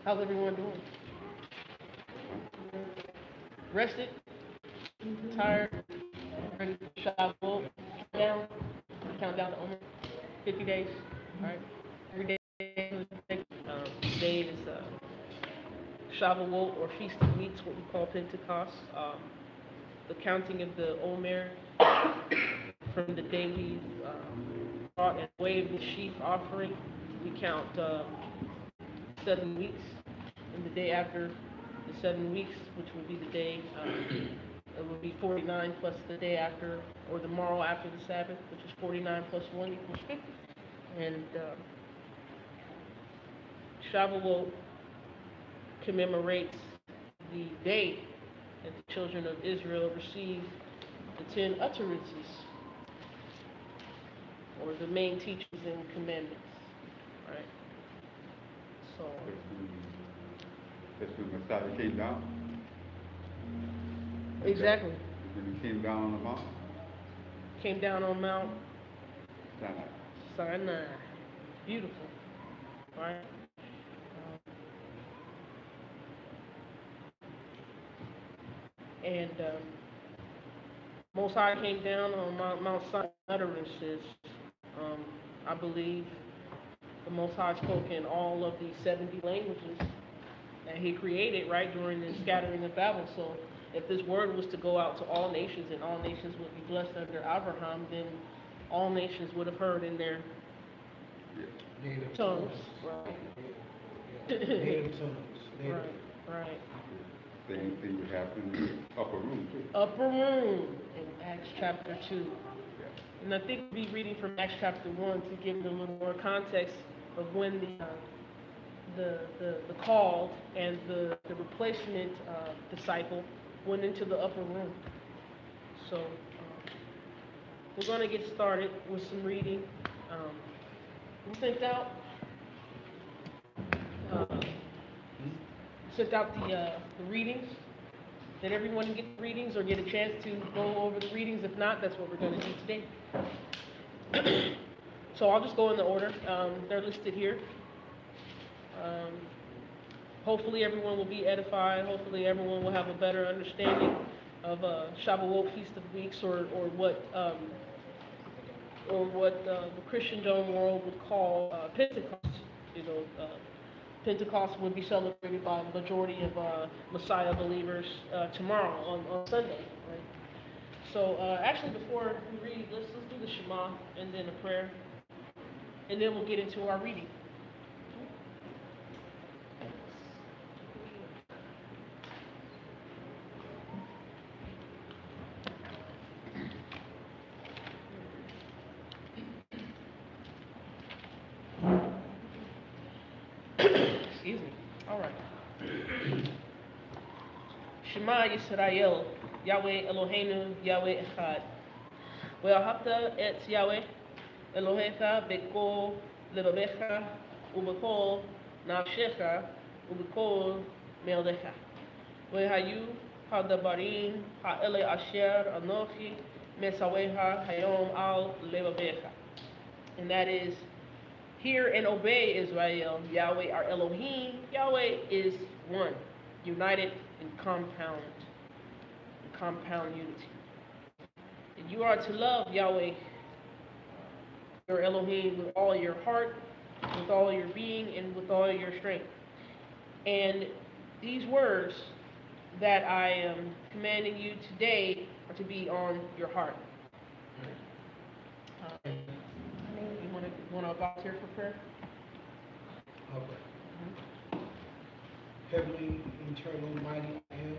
How's everyone doing? Rested? Tired? Ready to Shavuot? Down? Count down to Omer? 50 days? Alright? Every day, today is Shavuot or Feast of Weeks, what we call Pentecost. The counting of the Omer from the day we brought and waved the sheaf offering, we count 7 weeks. And the day after the 7 weeks, which will be the day, it will be 49 plus the day after, or the morrow after the Sabbath, which is 49 plus 1 equals 50. And Shavuot commemorates the day that the children of Israel received the 10 utterances, or the main teachings and commandments. Right? So that's when Messiah came down. Exactly. When he came down on the mountain. Came down on Mount Sinai. Sinai. Beautiful. Right? And Most High came down on Mount Sinai utterances. I believe the Most High spoke in all of the 70 languages that He created, right, during the scattering of Babel. So if this word was to go out to all nations and all nations would be blessed under Abraham, then all nations would have heard in their tongues. Right. Native tongues. Right. Same thing would happen in the upper room too. Upper room in Acts chapter 2. And I think we'll be reading from Acts chapter 1 to give it a little more context of when the called and the replacement disciple went into the upper room. So we're going to get started with some reading. We sent out the readings. Did everyone get the readings or get a chance to go over the readings? If not, that's what we're going to do today. So I'll just go in the order. They're listed here. Hopefully everyone will be edified. Hopefully everyone will have a better understanding of Shavuot, Feast of Weeks, or what the Christendom world would call Pentecost. Pentecost would be celebrated by the majority of Messiah believers tomorrow on Sunday. Right? So actually, before we read, let's do the Shema and then a prayer, and then we'll get into our reading. Excuse me. All right. Shema Yisrael, Yahweh Eloheinu, Yahweh Echad. Ve'ahavta et Yahweh Elohecha b'kol levavecha u'b'kol nafshecha u'b'kol me'odecha. Ve'hayu hadabarim ha'ele asher anochi mesaweha hayom al levavecha. And that is, hear and obey, Israel. Yahweh our Elohim. Yahweh is one, united in compound unity. And you are to love Yahweh, your Elohim, with all your heart, with all your being, and with all your strength. And these words that I am commanding you today are to be on your heart. You want to volunteer for prayer? Okay. Heavenly, eternal, mighty I am,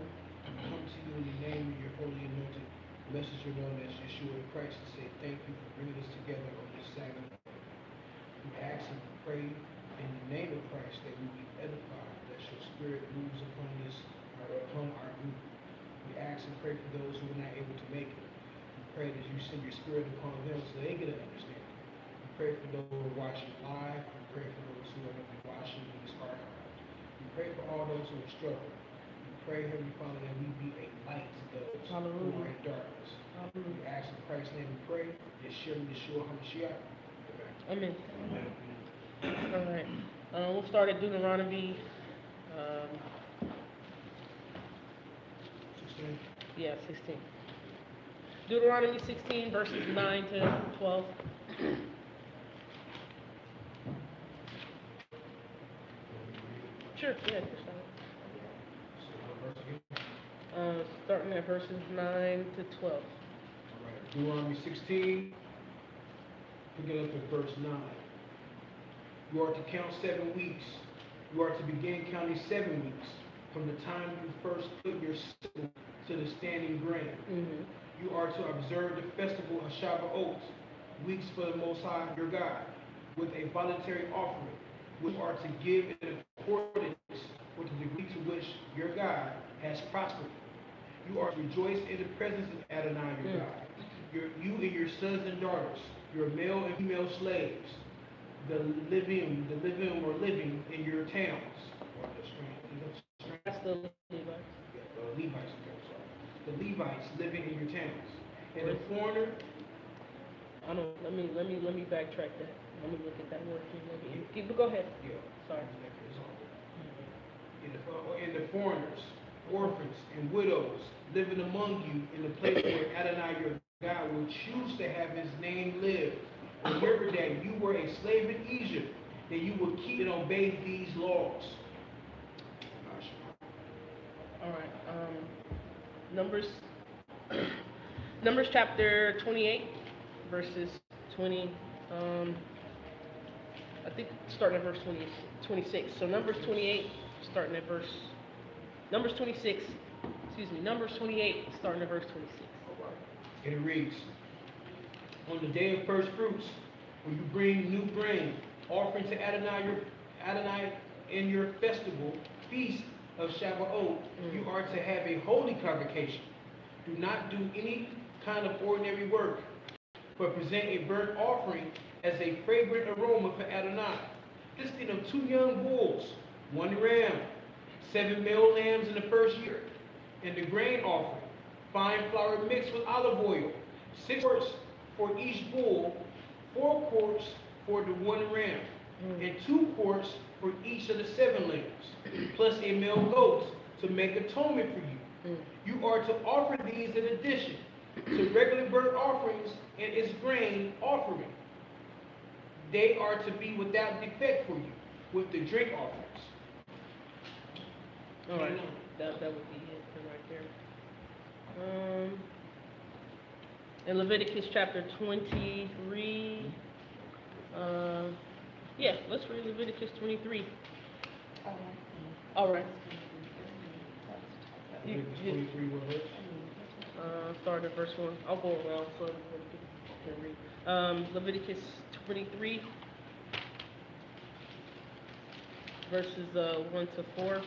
come to you in the name of your holy anointed messenger known as Yeshua the Christ to say thank you for bringing us together on this Sabbath. We ask and pray in the name of Christ that we be edified, that your spirit moves upon us, or upon our group. We ask and pray for those who are not able to make it. We pray that you send your spirit upon them so they get an understanding. We pray for those who are watching live. We pray for those who are going to be watching this archive. We pray for all those who are struggling. We pray, Heavenly Father, that we be a light to those who are in darkness. We ask in Christ's name we pray. Yeshua HaMashiach. Amen. All right. We'll start at Deuteronomy 16. Yeah, 16. Deuteronomy 16, verses 9 to 12. Sure, yeah, just starting at verses 9 to 12. All right. Deuteronomy 16, pick it up at verse 9. You are to count 7 weeks. You are to begin counting 7 weeks from the time you first put your sickle to the standing grain. You are to observe the festival of Shavu'ot, weeks for the Most High your God, with a voluntary offering, which are to give in accordance with the degree to which your God has prospered. You are to rejoice in the presence of Adonai your God. You and your sons and daughters, your male and female slaves, the living in your towns. That's the Levites. Levites, I'm sorry. The Levites living in your towns. And the foreigner. I don't. Let me backtrack that. Let me look at that word again. Go ahead. Yeah. Sorry. And the foreigners, orphans, and widows living among you in the place where Adonai your God will choose to have his name live. Remember that you were a slave in Egypt, that you will keep and obey these laws. All right. Numbers chapter 28, verses 20. I think starting at verse 26. So Numbers 28, starting at verse. Numbers 26. Excuse me. Numbers 28, starting at verse 26. And it reads, on the day of first fruits, when you bring new grain, offering to Adonai in your festival, feast of Shavu'ot, you are to have a holy convocation. Do not do any kind of ordinary work, but present a burnt offering as a fragrant aroma for Adonai, consisting of 2 young bulls, 1 ram, 7 male lambs in the first year, and the grain offering, fine flour mixed with olive oil, 6 quarts for each bull, 4 quarts for the 1 ram, and 2 quarts for each of the 7 lambs, plus a male goat to make atonement for you. You are to offer these in addition to regular burnt offerings and its grain offering. They are to be without defect for you, with the drink offerings. All right, that would be it right there. In Leviticus chapter 23, yeah, let's read Leviticus 23. All right. Leviticus 23, what verse? Start at verse 1. I'll go around so everybody can read. Leviticus 23, verses 1 to 4.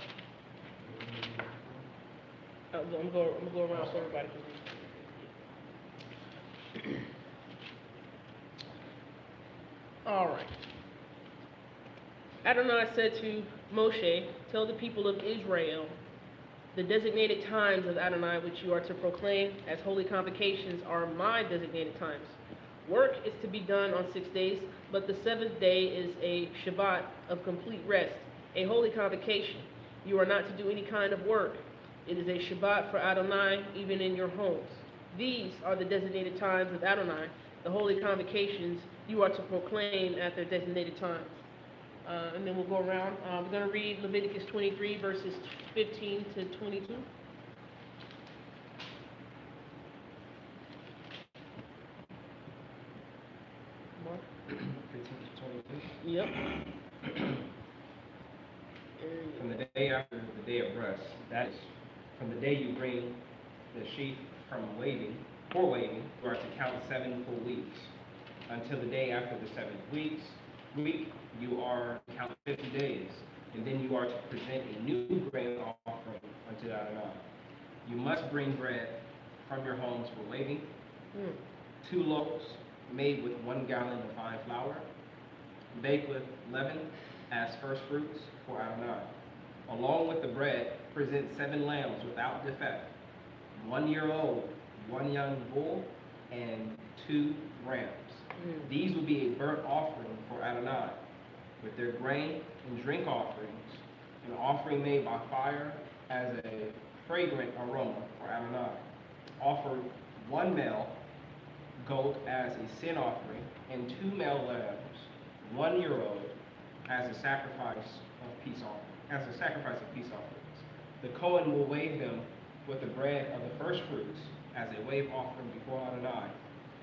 I'm gonna go around so everybody can read. All right. Adonai said to Moshe, tell the people of Israel the designated times of Adonai which you are to proclaim as holy convocations are my designated times. Work is to be done on 6 days, but the 7th day is a Shabbat of complete rest, a holy convocation. You are not to do any kind of work. It is a Shabbat for Adonai, even in your homes. These are the designated times of Adonai, the holy convocations you are to proclaim at their designated times. And then we'll go around. We're going to read Leviticus 23, verses 15 to 22. Mark? 15 to 22. Yep. From the day after the day of rest, that is, from the day you bring the sheaf for waving, you are to count 7 full weeks. Until the day after the 7th week, you are to count 50 days, and then you are to present a new grain offering unto Adonai. You must bring bread from your homes for waving, 2 loaves made with 1 gallon of fine flour, baked with leaven as first fruits for Adonai. Along with the bread, present 7 lambs without defect, 1 year old, 1 young bull, and 2 rams. These will be a burnt offering for Adonai, with their grain and drink offerings, an offering made by fire as a fragrant aroma for Adonai. Offer 1 male goat as a sin offering, and 2 male lambs, 1-year-old, as a sacrifice of peace offerings. The Kohen will wave them with the bread of the first fruits as a wave offering before Adonai.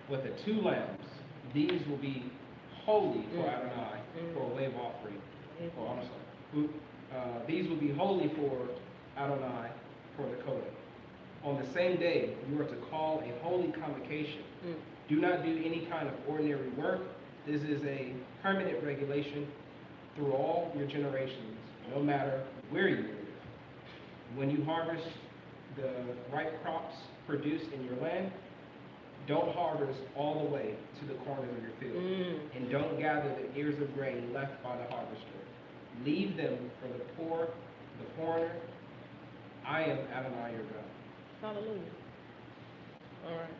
With the 2 lambs, these will be holy for Adonai for a wave offering. These will be holy for Adonai for the Kohen. On the same day, you are to call a holy convocation. Do not do any kind of ordinary work. This is a permanent regulation through all your generations, no matter where you live. When you harvest the ripe crops produced in your land, don't harvest all the way to the corners of your field, and don't gather the ears of grain left by the harvester. Leave them for the poor, the foreigner. I am Adonai your God. Hallelujah. All right.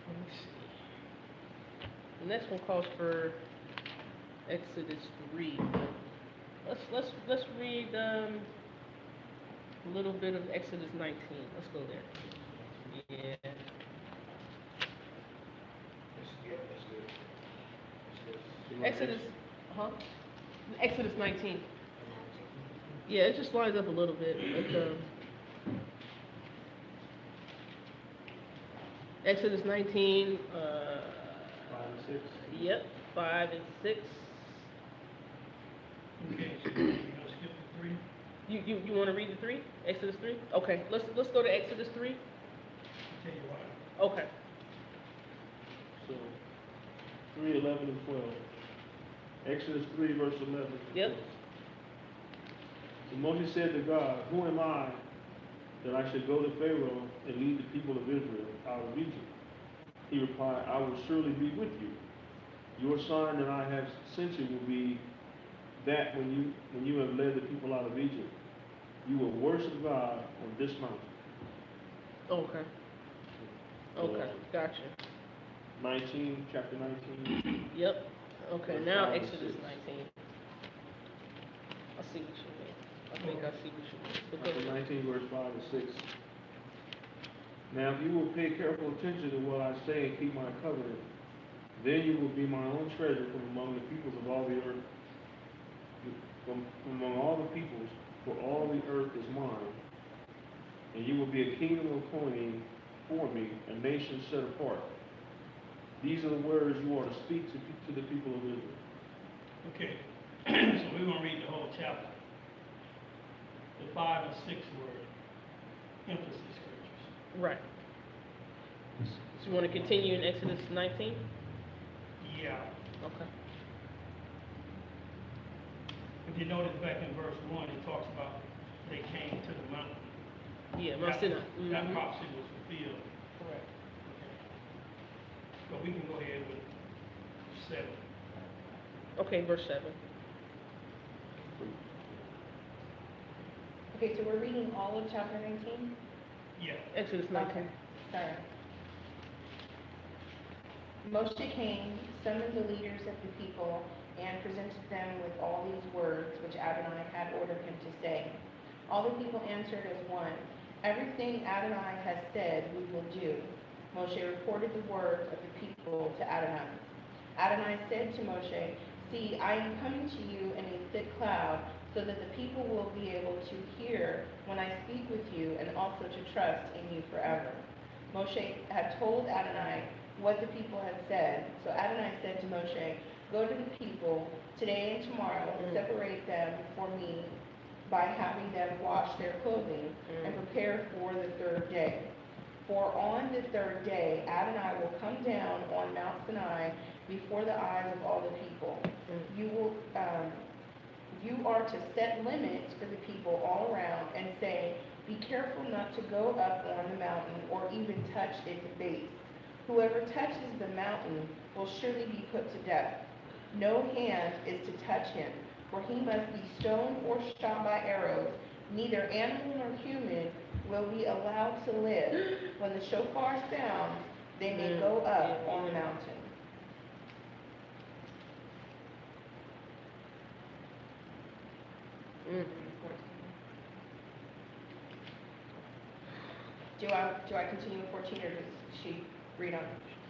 Let me see. The next one calls for Exodus 3. Let's read a little bit of Exodus 19. Let's go there. Yeah. Exodus, Exodus 19. Yeah, it just lines up a little bit with Exodus 19. 5 and 6. Yep, 5 and 6. Okay, so you're gonna skip the 3? You want to read the 3? Exodus 3? Okay, let's go to Exodus 3. I'll tell you why. Okay. So, 3, 11, and 12. Exodus 3, verse 11. Yep. So Moses said to God, "Who am I that I should go to Pharaoh and lead the people of Israel out of Egypt?" He replied, "I will surely be with you. Your sign that I have sent you will be that when you have led the people out of Egypt, you will worship God on this mountain." Okay. Okay, gotcha. 19, chapter 19. Yep. Okay, Verse now 5 and Exodus 6. 19. I see what you mean. I think I see what you mean. But go Chapter ahead. 19, verse 5 and 6. "Now if you will pay careful attention to what I say and keep my covenant, then you will be my own treasure from among the peoples of all the earth, from among all the peoples, for all the earth is mine. And you will be a kingdom appointed for me, a nation set apart. These are the words you are to speak to the people of Israel." Okay, so we're gonna read the whole chapter. The 5 and 6 were emphasis scriptures. Right. So you want to continue in Exodus 19? Yeah, Okay. if you notice back in verse 1, it talks about they came to the mountain. Yeah, Mount Sinai. That Mhm. prophecy was fulfilled. Correct. So we can go ahead with 7. Okay, verse 7. Okay, so we're reading all of chapter 19? Yeah, Exodus 19. Okay, sorry. Moshe came, summoned the leaders of the people, and presented them with all these words which Adonai had ordered him to say. All the people answered as one, "Everything Adonai has said we will do." Moshe reported the words of the people to Adonai. Adonai said to Moshe, "See, I am coming to you in a thick cloud, so that the people will be able to hear when I speak with you and also to trust in you forever." Moshe had told Adonai what the people had said. So Adonai said to Moshe, "Go to the people today and tomorrow and separate them for me by having them wash their clothing and prepare for the third day. For on the third day Adonai will come down on Mount Sinai before the eyes of all the people. You are to set limits for the people all around and say, 'Be careful not to go up on the mountain or even touch its base. Whoever touches the mountain will surely be put to death. No hand is to touch him, for he must be stoned or shot by arrows. Neither animal nor human will be allowed to live. When the shofar sounds, they may go up on the mountain.'" Do I continue with 14 or does she read on?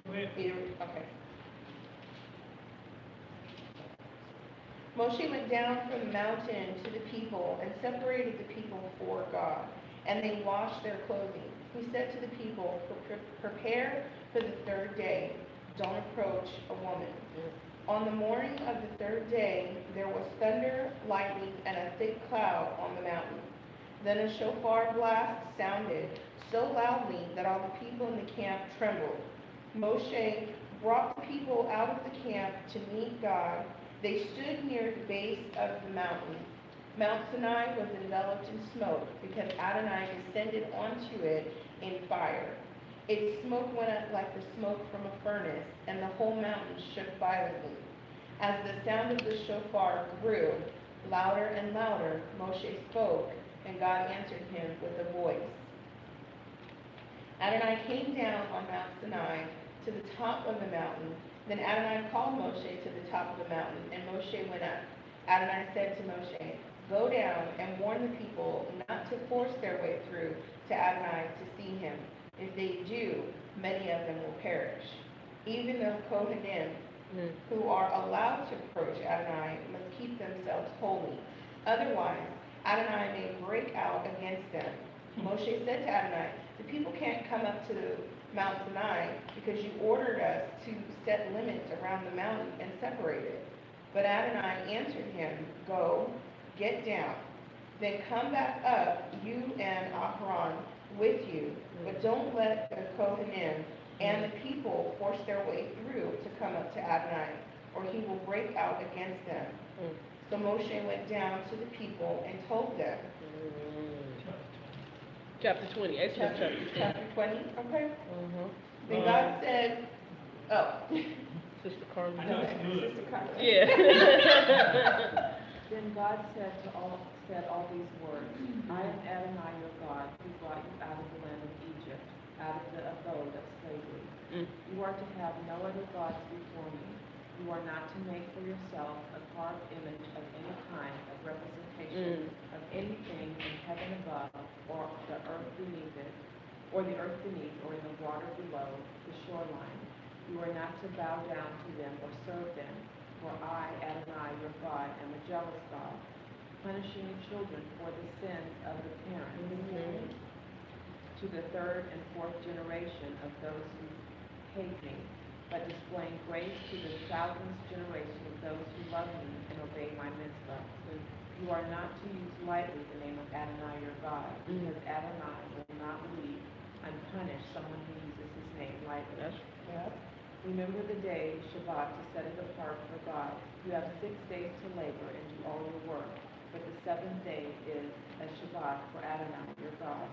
Go ahead. Either, okay. Moshe went down from the mountain to the people and separated the people for God, and they washed their clothing. He said to the people, prepare for the third day. Don't approach a woman. On the morning of the third day, there was thunder, lightning, and a thick cloud on the mountain. Then a shofar blast sounded so loudly that all the people in the camp trembled. Moshe brought the people out of the camp to meet God. They stood near the base of the mountain. Mount Sinai was enveloped in smoke because Adonai descended onto it in fire. Its smoke went up like the smoke from a furnace, and the whole mountain shook violently. As the sound of the shofar grew louder and louder, Moshe spoke, and God answered him with a voice. Adonai came down on Mount Sinai to the top of the mountain. Then Adonai called Moshe to the top of the mountain, and Moshe went up. Adonai said to Moshe, go down and warn the people not to force their way through to Adonai to see him. If they do, many of them will perish. Even the Kohanim, who are allowed to approach Adonai, must keep themselves holy. Otherwise, Adonai may break out against them. Moshe said to Adonai, the people can't come up to Mount Sinai because you ordered us to set limits around the mountain and separate it. But Adonai answered him, go, get down. Then come back up, you and Aharon with you, but don't let the Kohanim and the people force their way through to come up to Adonai, or he will break out against them. So Moshe went down to the people and told them. Chapter 20, Exodus chapter 20. Chapter 20, okay. Then God said, oh. Sister Carmen. I know it's good. Sister Carmen. Yeah. Then God said all these words, I am Adonai your God, who brought you out of the land of Egypt, out of the abode of slavery. You are to have no other gods before me. You are not to make for yourself a carved image of any kind of representation of anything in heaven above, or the earth beneath it, or the earth beneath, or in the water below the shoreline. You are not to bow down to them or serve them, for I, Adonai your God, am a jealous God, punishing children for the sins of the parents, to the third and fourth generation of those who hate me, but displaying grace to the thousandth generation of those who love me and obey my mitzvah. You are not to use lightly the name of Adonai your God, because Adonai will not leave unpunished someone who uses his name lightly. Remember the day, Shabbat, to set it apart for God. You have 6 days to labor and do all your work, but the seventh day is a Shabbat for Adonai your God.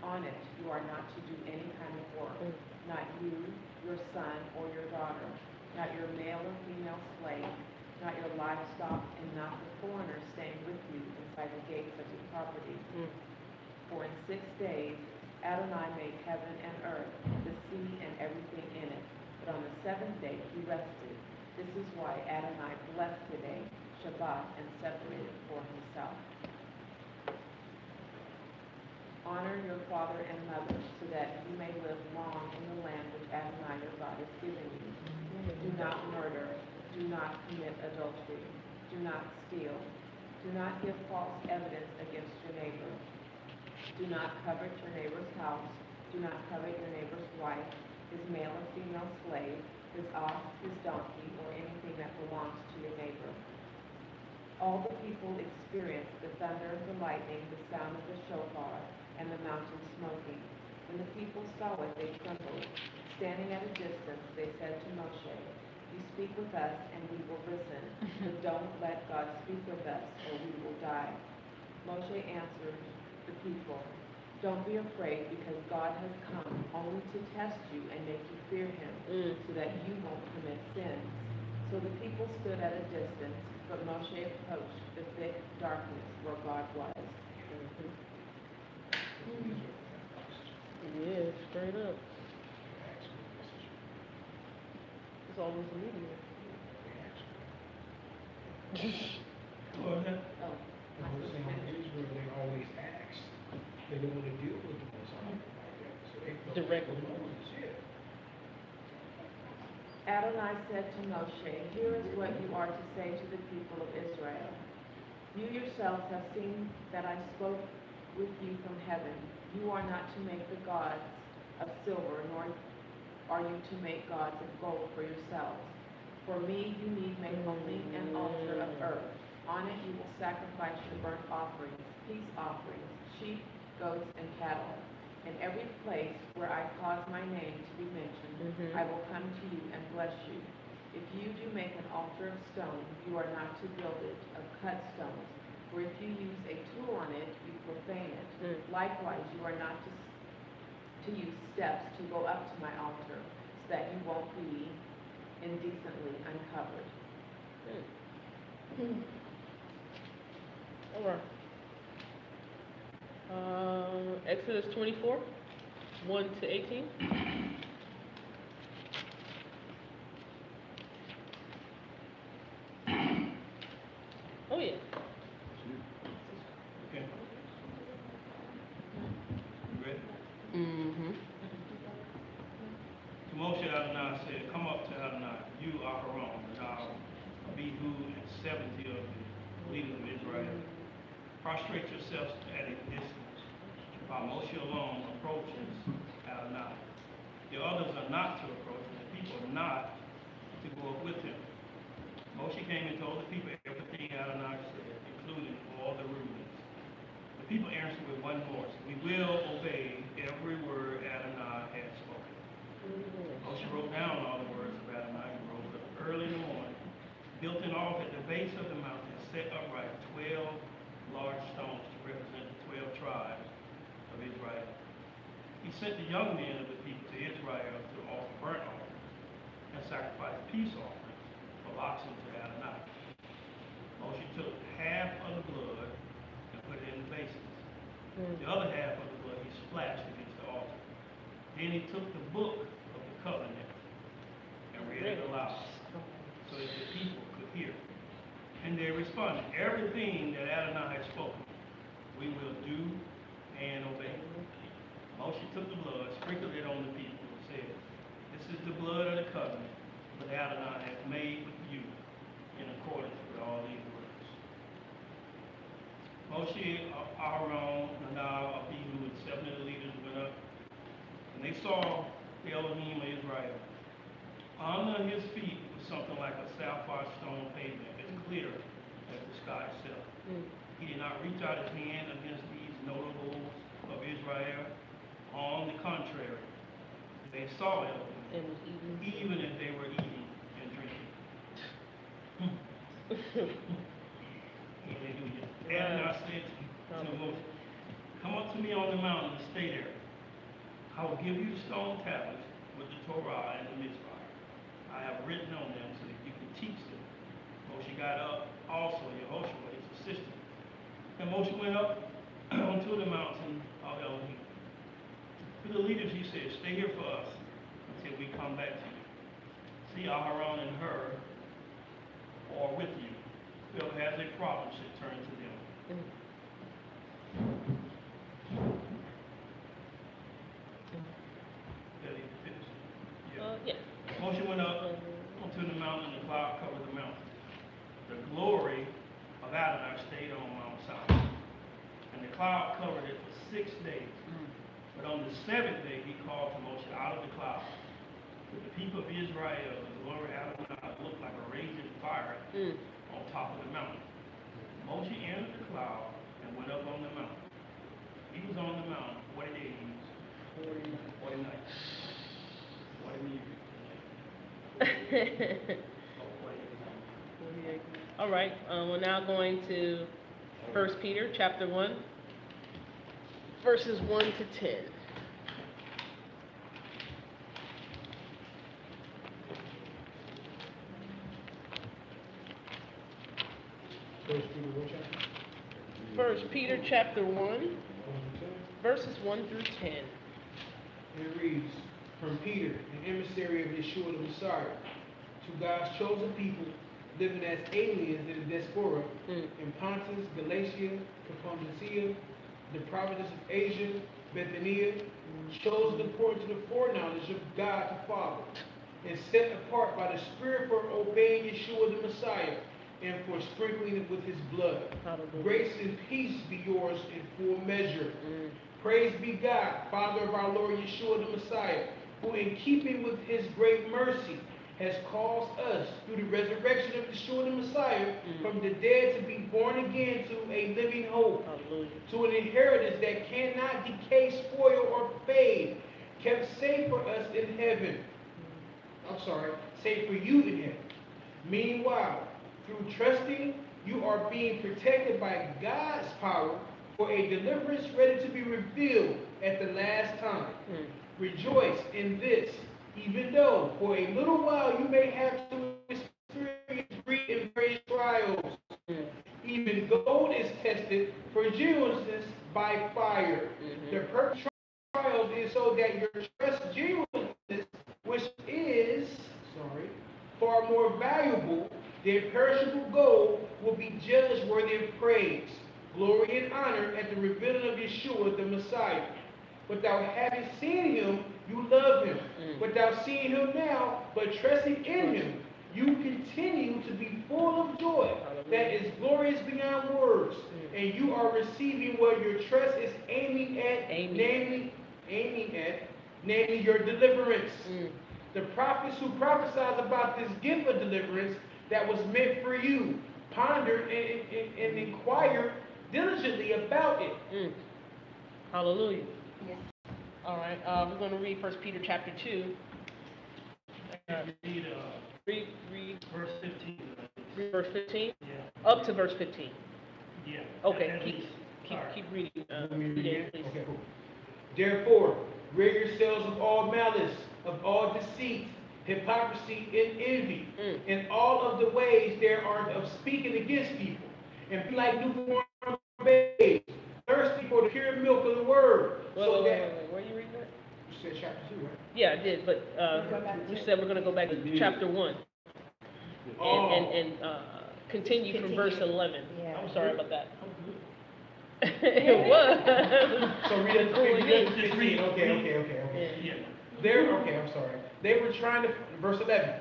On it you are not to do any kind of work, not you, your son, or your daughter, not your male or female slave, not your livestock, and not the foreigner staying with you inside the gates of your property. For in 6 days Adonai made heaven and earth, the sea and everything in it. But on the seventh day he rested. This is why Adonai blessed today, Shabbat, and separated for himself. Honor your father and mother, so that you may live long in the land which Adonai your God is giving you. Do not murder. Do not commit adultery. Do not steal. Do not give false evidence against your neighbor. Do not covet your neighbor's house. Do not covet your neighbor's wife, his male or female slave, his ox, his donkey, or anything that belongs to your neighbor. All the people experienced the thunder, the lightning, the sound of the shofar, and the mountain smoking. When the people saw it, they trembled. Standing at a distance, they said to Moshe, you speak with us, and we will listen, but don't let God speak with us, or we will die. Moshe answered the people, don't be afraid, because God has come only to test you and make you fear him, so that you won't commit sins. So the people stood at a distance, but Moshe approached the thick darkness where God was. Yeah, straight up. It's always a meeting. Go ahead. Oh, I was saying in Israel, they always ask. They don't want to deal with the Most High like that. directly. Moses, yeah. Adonai said to Moshe, "Here is what you are to say to the people of Israel. You yourselves have seen that I spoke with you from heaven. You are not to make the gods of silver, nor are you to make gods of gold for yourselves. For me, you need make only an altar of earth. On it you will sacrifice your burnt offerings, peace offerings, sheep, goats, and cattle. In every place where I cause my name to be mentioned, I will come to you and bless you. If you do make an altar of stone, you are not to build it of cut stones, for if you use a tool on it, you profane it. Likewise, you are not to use steps to go up to my altar, so that you won't be indecently uncovered." All right. Exodus 24, 1 to 18. Oh, yeah. Okay. You ready? Mm-hmm. To Moshe Adonai said, "Come up to Adonai, you Aharon, Nadab, Abihu, and 70 of the leaders of Israel. Prostrate yourselves at a distance, while Moshe alone approaches Adonai. The others are not to approach, and the people are not to go up with him." Moshe came and told the people everything Adonai said, including all the rulings. The people answered with one voice, "We will obey every word Adonai has spoken." Moshe wrote down all the words of Adonai. He rose up early in the morning, built an altar at the base of the mountain, and set upright 12 large stones to represent the 12 tribes of Israel. He sent the young men of the people to Israel to offer burnt offerings and sacrifice peace offerings for oxen to Adonai. Moshe took half of the blood and put it in the basins. The other half of the blood he splashed against the altar. Then he took the book of the covenant and read it aloud so that the people could hear. And they responded, "Everything that Adonai has spoken, we will do and obey." Moshe took the blood, sprinkled it on the people, and said, "This is the blood of the covenant that Adonai has made with you in accordance with all these words." Moshe, Aaron, Nadab, Abihu, and 7 of the leaders went up, and they saw the Elohim of Israel. Under his feet was something like a sapphire stone pavement, as clear as the sky itself. He did not reach out his hand against these notables of Israel. On the contrary, they saw it, And was eating. even as they were eating and drinking. Hallelujah. Adonai said to Moses, "Come up to me on the mountain and stay there. I will give you the stone tablets with the Torah and the Mishpacha I have written on them so that you can teach them." Moshe got up, also Yehoshua, his assistant. And Moshe went up onto the mountain of Elohim. To the leaders he said, "Stay here for us until we come back to you. See, Aharon and Hur are with you. Whoever has a problem should turn to them." Yeah. Moshe went up onto the mountain, and the cloud covered the mountain. The glory of Adonai stayed on Mount Sinai, and the cloud covered it for 6 days. But on the 7th day, he called to Moshe out of the cloud. To the people of Israel, the glory of Adonai looked like a raging fire on top of the mountain. Moshe entered the cloud and went up on the mountain. He was on the mountain 40 days, 40 nights. 40 years. All right, we're now going to 1 Peter chapter 1, verses 1 to 10. First Peter chapter 1, verses 1 through 10. And it reads, "From Peter, an emissary of Yeshua the Messiah, to God's chosen people, living as aliens in the diaspora, in Pontus, Galatia, Cappadocia, the provinces of Asia, Bethania, chosen according to the foreknowledge of God the Father, and set apart by the Spirit for obeying Yeshua the Messiah, and for sprinkling it with his blood. Hallelujah. Grace and peace be yours in full measure. Praise be God, Father of our Lord Yeshua the Messiah, who in keeping with his great mercy has caused us, through the resurrection of Yeshua the Messiah, from the dead to be born again to a living hope, Hallelujah. to an inheritance that cannot decay, spoil, or fade, kept safe for us in heaven. Safe for you in heaven. Meanwhile, through trusting, you are being protected by God's power for a deliverance ready to be revealed at the last time. Rejoice in this, even though for a little while you may have to experience grief and various trials. Even gold is tested for genuineness by fire. The purpose of trials is so that your trust genuineness, which is, far more valuable than perishable gold, will be judged worthy of praise, glory, and honor at the revealing of Yeshua the Messiah. Without having seen him, you love him. Without seeing him now, but trusting in him, you continue to be full of joy that is glorious beyond words. And you are receiving what your trust is aiming at, namely your deliverance. The prophets who prophesied about this gift of deliverance that was meant for you pondered and inquired diligently about it. Hallelujah. Yes. All right, we're going to read 1 Peter chapter 2. Read Verse 15. verse 15? Yeah. Up to verse 15. Yeah. Okay, At least. keep reading. Please. Okay, cool. Therefore, rid yourselves of all malice, of all deceit, hypocrisy, and envy, and all of the ways there are of speaking against people, and be like newborn babes, thirsty for the pure milk of the word. Wait, where are you reading that? You said chapter 2, right? Yeah, I did, but we said we're going to go back to chapter 1 and continue from verse 11. Yeah. I'm sorry about that. I'm good. It was. So read it. Just read. Okay. Yeah. I'm sorry. They were trying to, verse 11,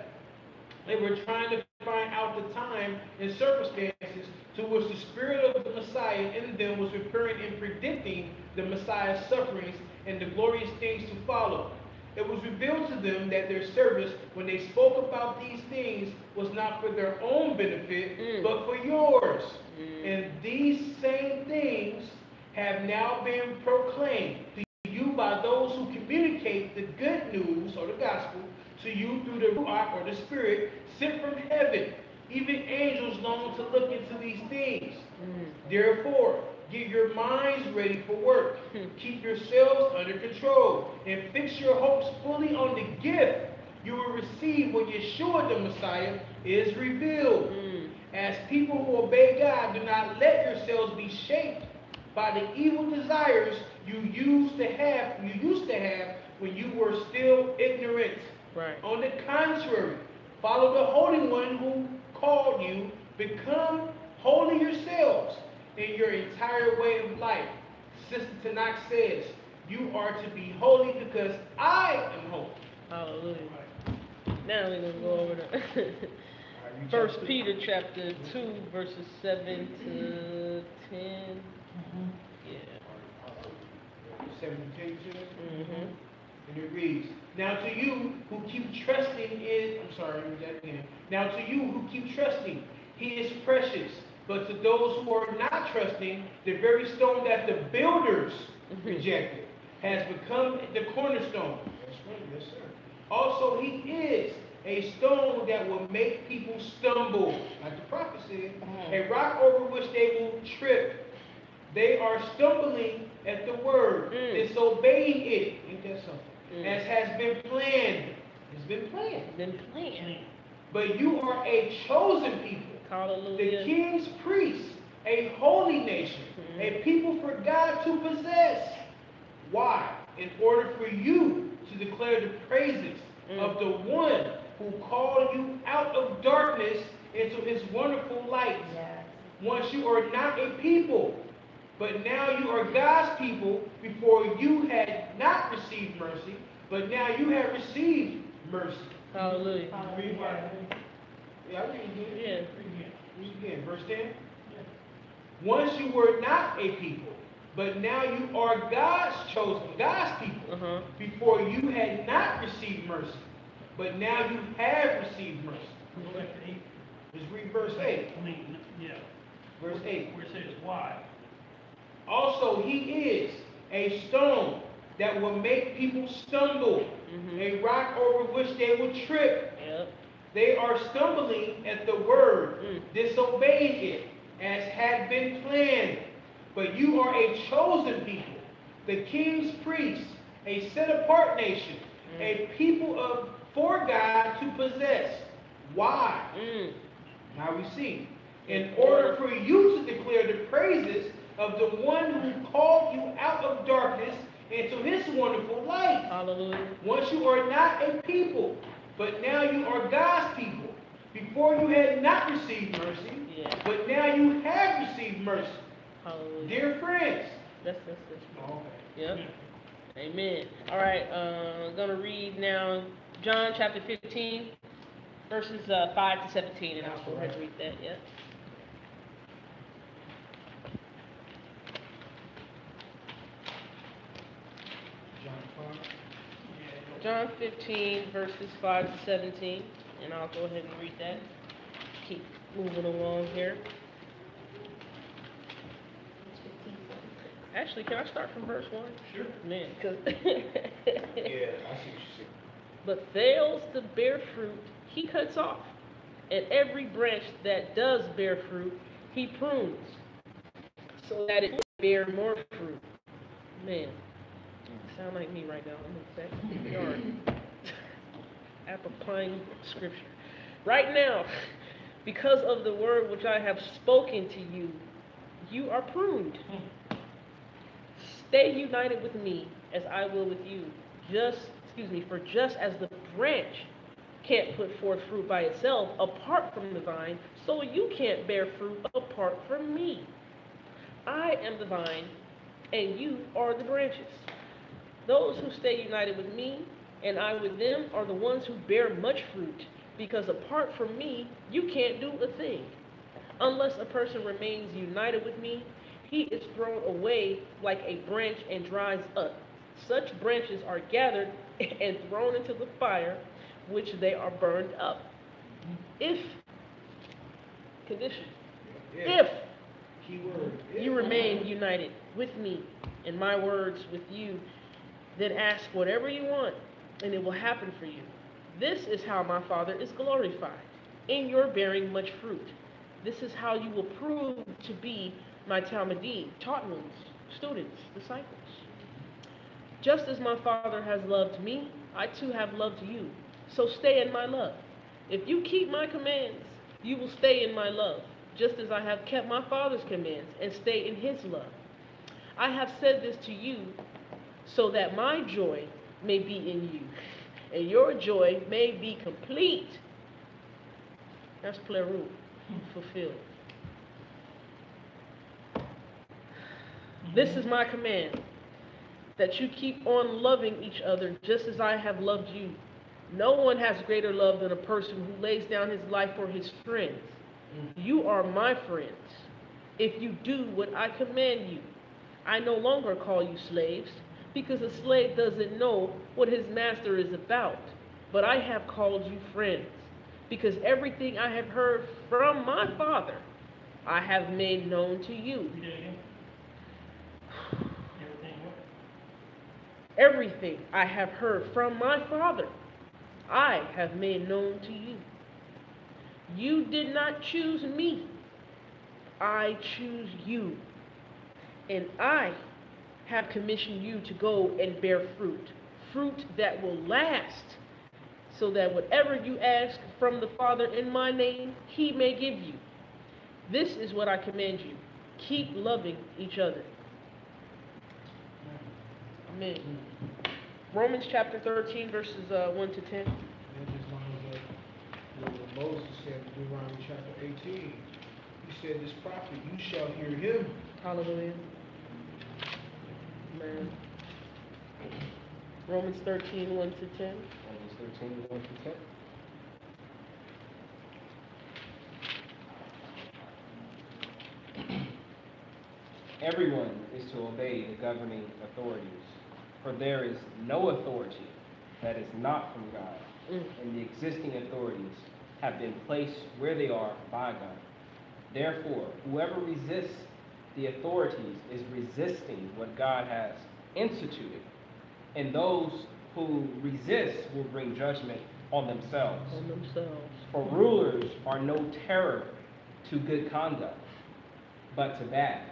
they were trying to find out the time and circumstances to which the Spirit of the Messiah in them was preparing and predicting the Messiah's sufferings and the glorious things to follow. It was revealed to them that their service, when they spoke about these things, was not for their own benefit, but for yours. And these same things have now been proclaimed to you by those who communicate the good news, or the gospel, to you through the Ruach, or the Spirit, sent from heaven. Even angels long to look into these things. Therefore, get your minds ready for work. Keep yourselves under control, and fix your hopes fully on the gift you will receive when Yeshua the Messiah is revealed. As people who obey God, do not let yourselves be shaped by the evil desires you used to have when you were still ignorant. Right. On the contrary, follow the Holy One who called you. Become holy yourselves in your entire way of life. Sister Tanakh says, you are to be holy because I am holy. Hallelujah. Now we're going to go over to 1 Peter chapter 2, verses 7 to 10. Yeah. 7 to 10, you said? And it reads, now to you who keep trusting in, read that again. Now to you who keep trusting, he is precious. But to those who are not trusting, the very stone that the builders rejected has become the cornerstone. That's right, yes, sir. Also, he is a stone that will make people stumble, like the prophet said, a rock over which they will trip. They are stumbling at the word, disobeying it. Ain't that something? As has been planned. It's been planned. But you are a chosen people. Hallelujah. The king's priests, a holy nation, a people for God to possess. Why? In order for you to declare the praises of the one who called you out of darkness into his wonderful light. Yes. Once you are not a people, but now you are God's people. Before you had not received mercy, but now you have received mercy. Hallelujah. Read what? Yeah, I read again. Yeah. Read again. Verse 10. Once you were not a people, but now you are God's chosen, God's people. Uh-huh. Before you had not received mercy, but now you have received mercy. Go back to 8. Let's read verse 8. I mean, yeah. Verse 8. Where it says why. Also, he is a stone that will make people stumble, a rock over which they will trip. Yep. They are stumbling at the word, disobeying it, as had been planned. But you are a chosen people, the king's priests, a set-apart nation, a people for God to possess. Why? Now we see. In order for you to declare the praises of the one who called you out of darkness into his wonderful light. Hallelujah. Once you are not a people, but now you are God's people. Before you had not received mercy, but now you have received mercy. Hallelujah. Dear friends. That's it. Okay. Yep. Amen. All right, I'm going to read now John chapter 15, verses 5 to 17, and I'll go ahead and read that, yeah. John 15, verses 5 to 17, and I'll go ahead and read that. Keep moving along here. Actually, can I start from verse 1? Sure. Man, because... Yeah, I see what you're saying. But fails to bear fruit, he cuts off. And every branch that does bear fruit, he prunes, so that it may bear more fruit. Man, you sound like me right now. I'm in the yard. Applying scripture. Right now, because of the word which I have spoken to you, you are pruned. Stay united with me as I will with you. For just as the branch can't put forth fruit by itself apart from the vine, so you can't bear fruit apart from me. I am the vine, and you are the branches. Those who stay united with me, and I with them, are the ones who bear much fruit, because apart from me, you can't do a thing. Unless a person remains united with me, he is thrown away like a branch and dries up. Such branches are gathered and thrown into the fire, which they are burned up. If you remain united with me and my words with you, then ask whatever you want, and it will happen for you. This is how my Father is glorified, in your bearing much fruit. This is how you will prove to be my Talmudim, taught ones, students, disciples. Just as my Father has loved me, I too have loved you. So stay in my love. If you keep my commands, you will stay in my love, just as I have kept my Father's commands and stay in his love. I have said this to you so that my joy may be in you, and your joy may be complete. That's plural, fulfilled. This is my command, that you keep on loving each other just as I have loved you. No one has greater love than a person who lays down his life for his friends. You are my friends if you do what I command you. I no longer call you slaves, because a slave doesn't know what his master is about. But I have called you friends, because everything I have heard from my Father, I have made known to you. Read that again. Everything what? Everything I have heard from my Father, I have made known to you. You did not choose me. I choose you. And I have commissioned you to go and bear fruit, fruit that will last, so that whatever you ask from the Father in my name, he may give you. This is what I command you. Keep loving each other. Amen. Romans chapter 13, verses 1 to 10. That just lines up with what Moses said in Deuteronomy chapter 18. He said, this prophet, you shall hear him. Hallelujah. Amen. Romans 13, 1 to 10. Romans 13, 1 to 10. Everyone is to obey the governing authorities, for there is no authority that is not from God, and the existing authorities have been placed where they are by God. Therefore, whoever resists the authorities is resisting what God has instituted, and those who resist will bring judgment on themselves. For rulers are no terror to good conduct, but to bad.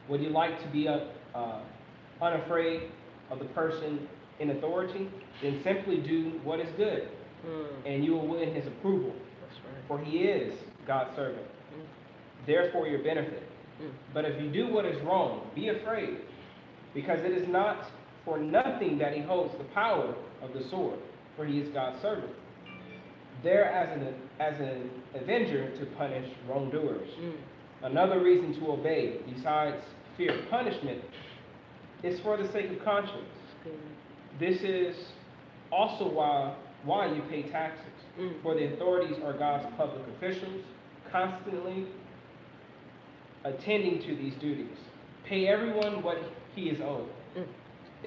Would you like to be unafraid of the person in authority? Then simply do what is good, and you will win his approval. That's right. For he is God's servant, therefore your benefit. But if you do what is wrong, be afraid, because it is not for nothing that he holds the power of the sword, for he is God's servant, there as an avenger to punish wrongdoers. Another reason to obey, besides fear of punishment, is for the sake of conscience. This is also why you pay taxes, for the authorities are God's public officials, constantly attending to these duties. Pay everyone what he is owed.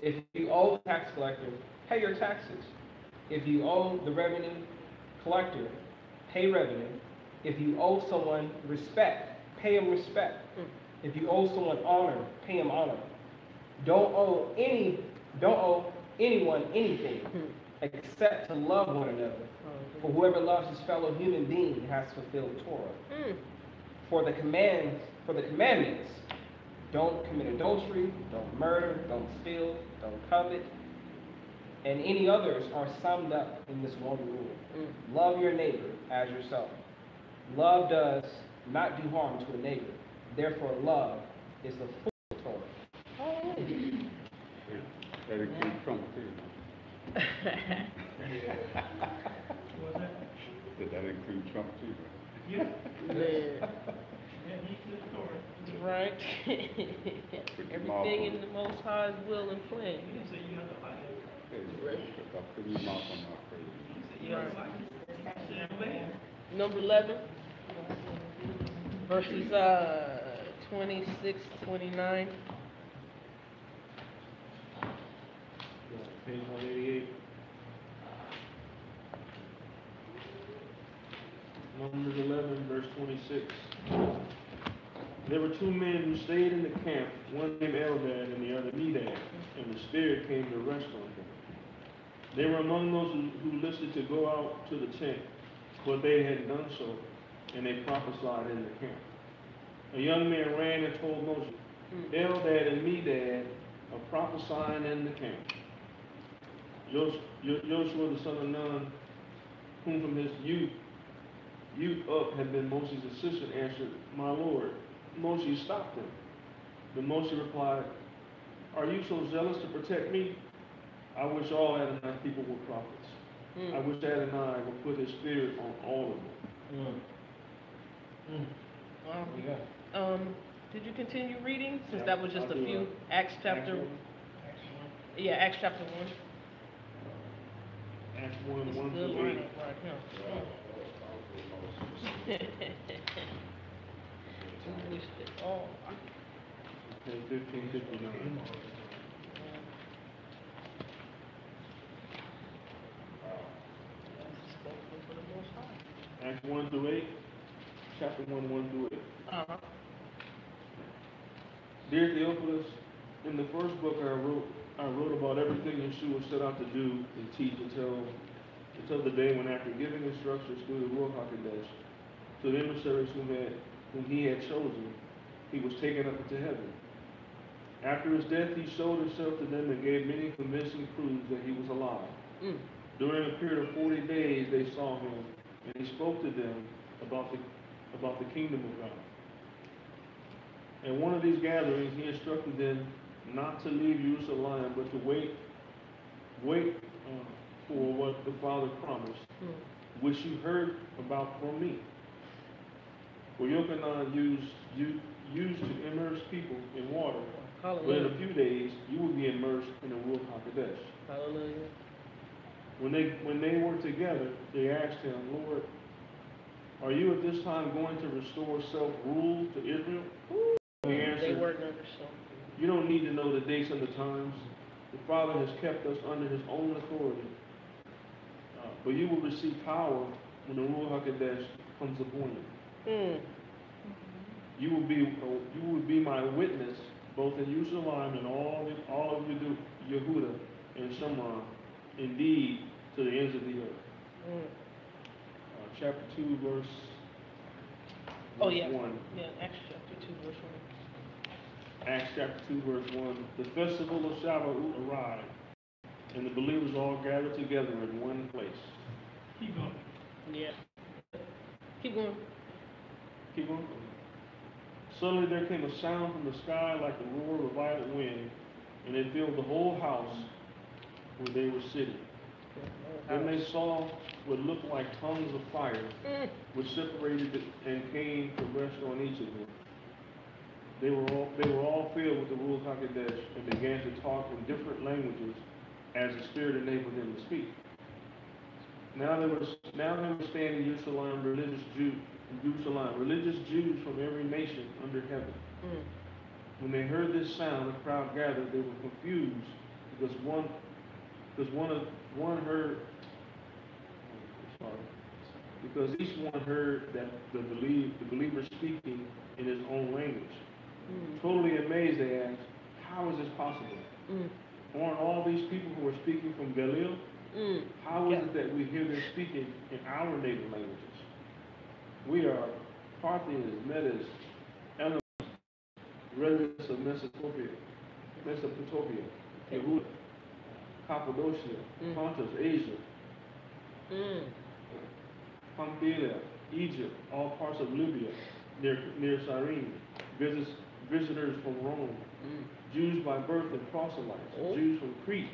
If you owe the tax collector, pay your taxes. If you owe the revenue collector, pay revenue. If you owe someone respect, pay him respect. If you owe someone honor, pay him honor. Don't owe anyone anything except to love one another. For whoever loves his fellow human being has fulfilled Torah. For the commandments, don't commit adultery, don't murder, don't steal, don't covet, and any others are summed up in this one rule. Love your neighbor as yourself. Love does not do harm to a neighbor. Therefore, love is the full Torah. That includes Trump too. What's that? That includes Trump too. Yeah. Man. Yeah, he's the story. Right. Everything in the Most High's will and plan. He didn't say you have to like it. I'll put your mouth on my face. He said you have to like it. He said, man. Number 11, verses 26, 29. Page 188. Numbers 11, verse 26. There were two men who stayed in the camp, one named Eldad and the other Medad, and the Spirit came to rest on them. They were among those who listed to go out to the tent, but they had done so, and they prophesied in the camp. A young man ran and told Moses, Eldad and Medad are prophesying in the camp. Joshua the son of Nun, whom from his youth up had been Moses' assistant, answered, My Lord. Moses stopped him. But Moses replied, Are you so zealous to protect me? I wish all Adonai people were prophets. I wish Adonai would put his spirit on all of them. Did you continue reading? Since Yeah, that was just I'll a do few. it. Acts chapter. Yeah, Acts chapter 1. Acts 1, It's 1 good through 8. learning right here. We missed it all. Okay, 1559. Acts 1 through 8. Chapter 1, 1 through 8. Dear Theophilus, in the first book I wrote about everything Yeshua set out to do and teach until the day when, after giving instructions through the Ruach HaKodesh to the emissaries whom he had chosen, he was taken up into heaven. After his death, he showed himself to them and gave many convincing proofs that he was alive. During a period of 40 days, they saw him, and he spoke to them about the kingdom of God. At one of these gatherings, he instructed them not to leave Jerusalem, but to wait for what the Father promised, which you heard about from me. For Yochanan used to immerse people in water, But in a Hallelujah. few days, you will be immersed in the Ruach HaKodesh. Hallelujah. When they were together, they asked him, Lord, are you at this time going to restore self-rule to Israel? He They answered, weren't under something. you don't need to know the dates and the times. The Father has kept us under his own authority. But you will receive power when the Ruach HaKodesh comes upon you. Mm. You will be my witness both in Jerusalem and all of Yehuda and Shomron, indeed to the ends of the earth. Mm. Chapter 2, verse Oh, yeah. 1. Yeah, Acts chapter 2, verse 1. Acts chapter 2, verse 1. The festival of Shavu'ot arrived, and the believers all gathered together in one place. Keep going. Yeah. Keep going. Keep going. Suddenly there came a sound from the sky like the roar of a violent wind, and it filled the whole house where they were sitting. Then they saw what looked like tongues of fire, which separated and came to rest on each of them. They were all filled with the Ruach HaKodesh and began to talk in different languages as the Spirit enabled them to speak. Now they were standing in Jerusalem, religious Jews from every nation under heaven. Mm. When they heard this sound, the crowd gathered. They were confused because each one heard that the believer speaking in his own language. Mm. Totally amazed, they asked, "How is this possible? Mm. Aren't all these people who are speaking from Galilee? Mm. How is it that we hear them speaking in our native languages? We are Parthians, Medes, Elamites, residents of Mesopotamia, Yehuda, Cappadocia, Pontus, Asia, Pamphylia, Egypt, all parts of Libya, near Cyrene, visitors from Rome, Jews by birth and proselytes, Jews from Crete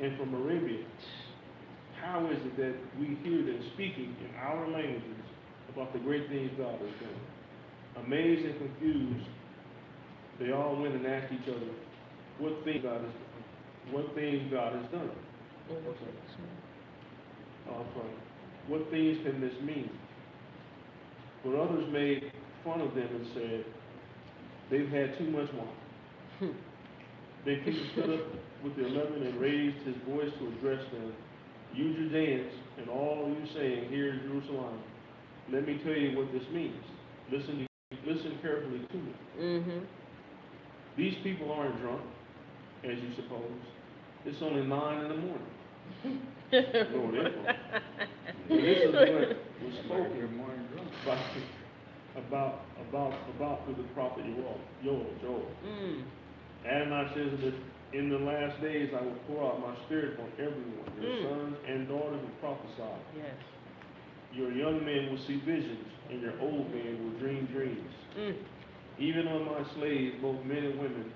and from Arabia. How is it that we hear them speaking in our languages about the great things God has done? Amazed and confused, they all went and asked each other what things God has done. What things can this mean? But others made fun of them and said, they've had too much wine. Then Peter stood up with the 11 and raised his voice to address them. You Judeans and all you saying here in Jerusalem, let me tell you what this means. Listen carefully to me. Mm-hmm. These people aren't drunk, as you suppose. It's only 9 in the morning. No, they're drunk. And this is what was spoken about through the prophet Joel. Adonai says that in the last days I will pour out my spirit on everyone. Your sons and daughters will prophesy. Yes. Your young men will see visions, and your old men will dream dreams. Even on my slaves, both men and women,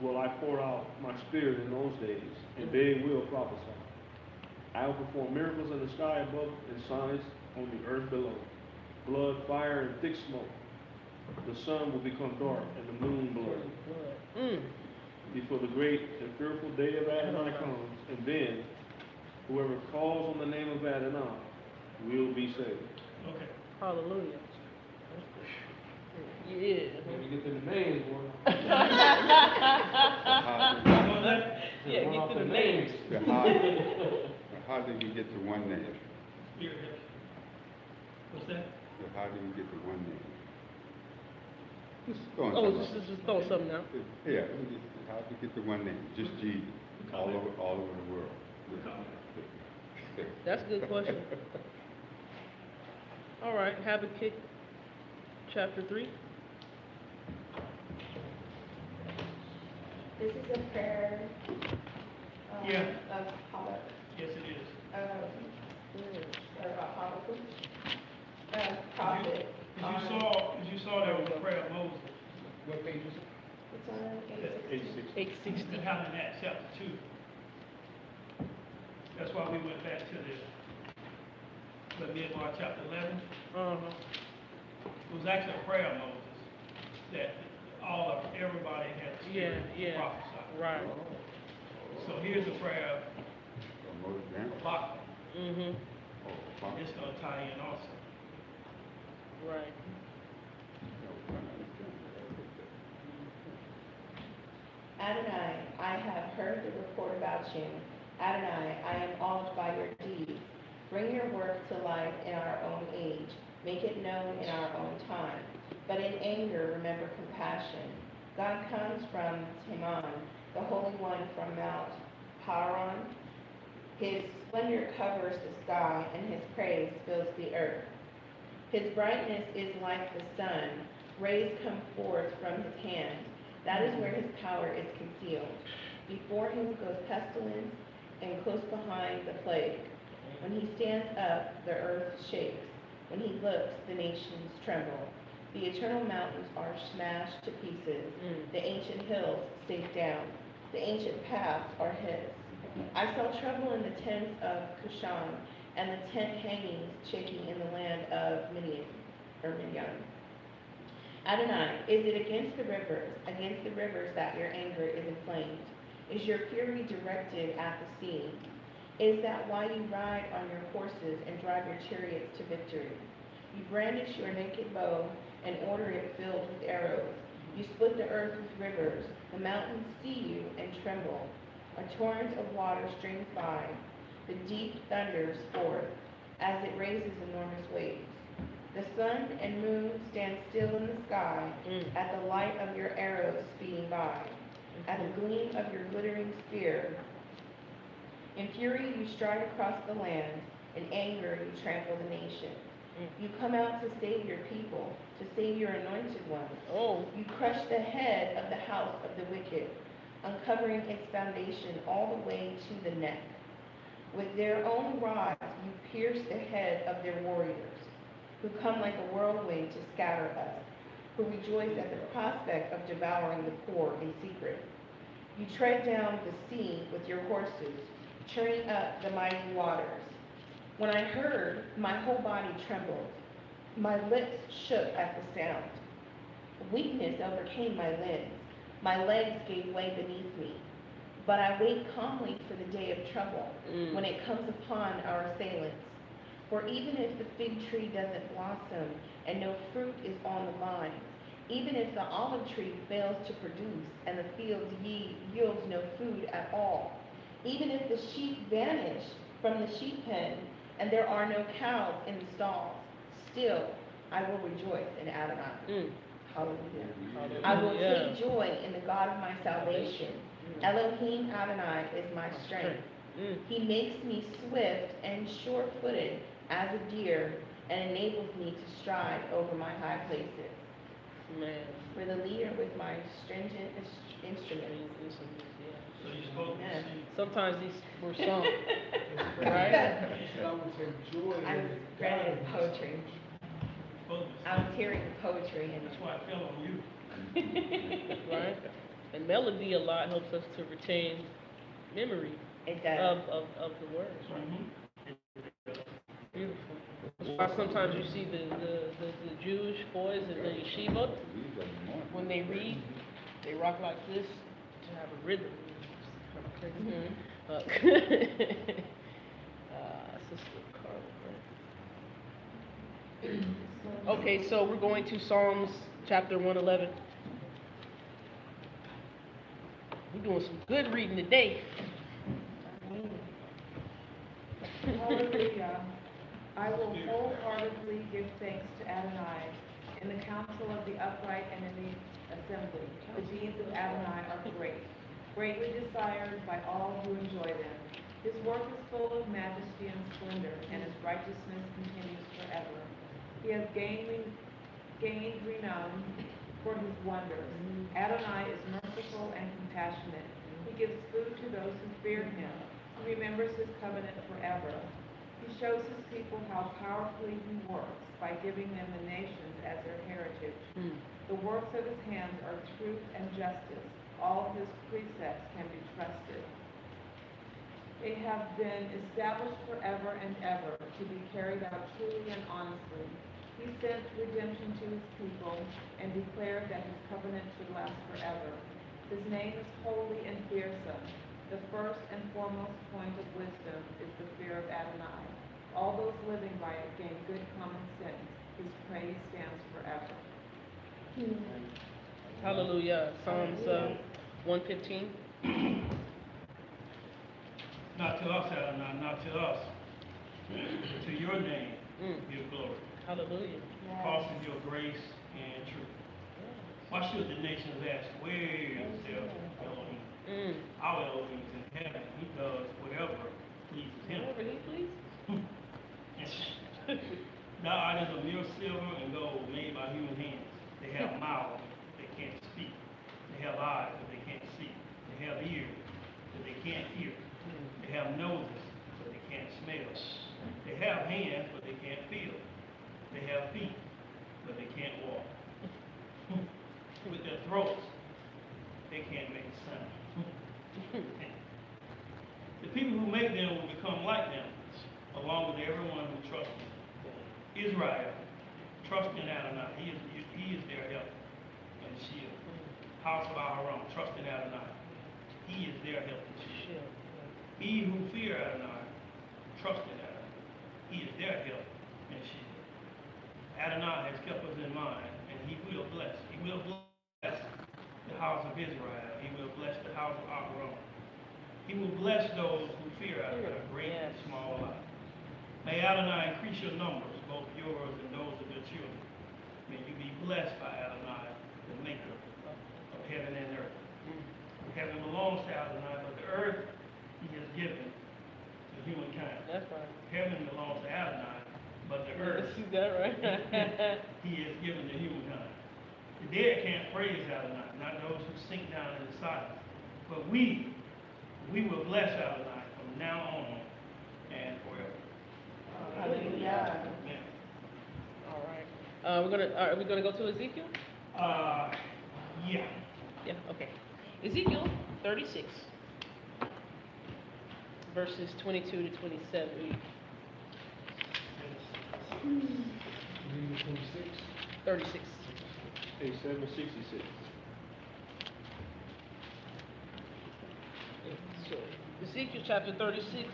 will I pour out my spirit in those days, and they will prophesy. I will perform miracles in the sky above and signs on the earth below. Blood, fire, and thick smoke. The sun will become dark and the moon blood. Before the great and fearful day of Adonai comes, and then whoever calls on the name of Adonai will be saved. Okay. Hallelujah. Yeah. When you get to the names, boy. Yeah, get to the names. How did we get to one name? What's that? How did we get to one name? Just throw something out. Yeah, how did we get to one name? Just Jesus, all over the world. That's a good question. All right, Habakkuk chapter 3. This is a prayer Yeah. of Habakkuk. Yes, it is. About Habakkuk. Prophet. You saw that was the prayer of Moses. What page is it? It's on 860. That happened in Acts chapter 2. That's why we went back to the Mid-March chapter 11. Uh-huh. It was actually a prayer of Moses that everybody had the Yeah, spirit to yeah. prophesy. Right. So here's a prayer Wrote it down. for Bach. Mm-hmm. Oh, fuck. It's gonna tie in also. Right. Adonai, I have heard the report about you. Adonai, I am awed by your deeds. Bring your work to life in our own age. Make it known in our own time. But in anger, remember compassion. God comes from Teman, the Holy One from Mount Paran. His splendor covers the sky, and his praise fills the earth. His brightness is like the sun. Rays come forth from his hand. That is where his power is concealed. Before him goes pestilence, and close behind the plague. When he stands up, the earth shakes. When he looks, the nations tremble. The eternal mountains are smashed to pieces. The ancient hills sink down. The ancient paths are his. I saw trouble in the tents of Cushan, and the tent hangings shaking in the land of Midian. Adonai, is it against the rivers that your anger is inflamed? Is your fury directed at the sea? Is that why you ride on your horses and drive your chariots to victory? You brandish your naked bow and order it filled with arrows. You split the earth with rivers. The mountains see you and tremble. A torrent of water streams by. The deep thunders forth as it raises enormous waves. The sun and moon stand still in the sky at the light of your arrows speeding by, at the gleam of your glittering spear. In fury you stride across the land. In anger you trample the nation. You come out to save your people, to save your anointed ones. Oh. You crush the head of the house of the wicked, uncovering its foundation all the way to the neck. With their own rods you pierce the head of their warriors, who come like a whirlwind to scatter us, who rejoice at the prospect of devouring the poor in secret. You tread down the sea with your horses, churning up the mighty waters. When I heard, my whole body trembled. My lips shook at the sound. Weakness overcame my limbs. My legs gave way beneath me. But I wait calmly for the day of trouble, when it comes upon our assailants. For even if the fig tree doesn't blossom and no fruit is on the vines, even if the olive tree fails to produce and the field yields no food at all, even if the sheep vanish from the sheep pen and there are no cows in the stalls, still I will rejoice in Adonai. Hallelujah. I will take joy in the God of my salvation. Elohim Adonai is my strength. He makes me swift and sure-footed as a deer and enables me to stride over my high places. Man. For the leader with my stringent instruments. So you're supposed to Amen. sing. Sometimes these were sung, Right? right? I would say joy I was in reading God. poetry. Supposed to I sing. was hearing poetry and That's why I fell on you. Right? And melody a lot helps us to retain memory it does. of the words, right? Beautiful. That's why sometimes you see the Jewish boys in the yeshiva, when they read, they rock like this to have a rhythm. Sister Carla, right? Okay, so we're going to Psalms chapter 111. We're doing some good reading today. Hallelujah. I will wholeheartedly give thanks to Adonai in the council of the upright and in the assembly. The deeds of Adonai are great, greatly desired by all who enjoy them. His work is full of majesty and splendor, and his righteousness continues forever. He has gained renown for his wonders. Adonai is merciful and compassionate. He gives food to those who fear him. He remembers his covenant forever. He shows his people how powerfully he works by giving them the nations as their heritage. The works of his hands are truth and justice. All of his precepts can be trusted. They have been established forever and ever to be carried out truly and honestly. He sent redemption to his people and declared that his covenant should last forever. His name is holy and fearsome. The first and foremost point of wisdom is the fear of Adonai. All those living by it gain good common sense. His praise stands forever. Hallelujah. Psalms 115. Not to us, Adonai, not to us. To your name, give glory. Hallelujah. Because of your grace and truth. Why should the nations ask, where is their Elohim? Our Elohim is in heaven. He does whatever pleases him. Whatever he please. God is a mere silver and gold made by human hands. They have mouths, but they can't speak. They have eyes, but they can't see. They have ears, but they can't hear. They have noses, but they can't smell. They have hands, but they can't feel. They have feet, but they can't walk. With their throats, they can't make a sound. The people who make them will become like them, along with everyone who trusts them. Israel, trust in Adonai. He is their help and shield. House of Aharon, trust in Adonai. He is their help and shield. He who fear Adonai, trust in Adonai. He is their help and shield. Adonai has kept us in mind, and he will bless. He will bless the house of Israel. He will bless the house of Aharon. He will bless those who fear Adonai, great and small alike. May Adonai increase your numbers, both yours and those of your children. May you be blessed by Adonai, the maker of heaven and earth. Heaven belongs to Adonai, but the earth he has given to humankind. That's right. Heaven belongs to Adonai, but the earth You got right. he has given to humankind. The dead can't praise Adonai, not those who sink down in the silence. But we will bless Adonai from now on and forever. Hallelujah. Amen. All right. Are we gonna go to Ezekiel? Yeah. Yeah. Okay. Ezekiel 36, verses 22 to 27. Reading 26. 36. Page 766. So, Ezekiel chapter 36,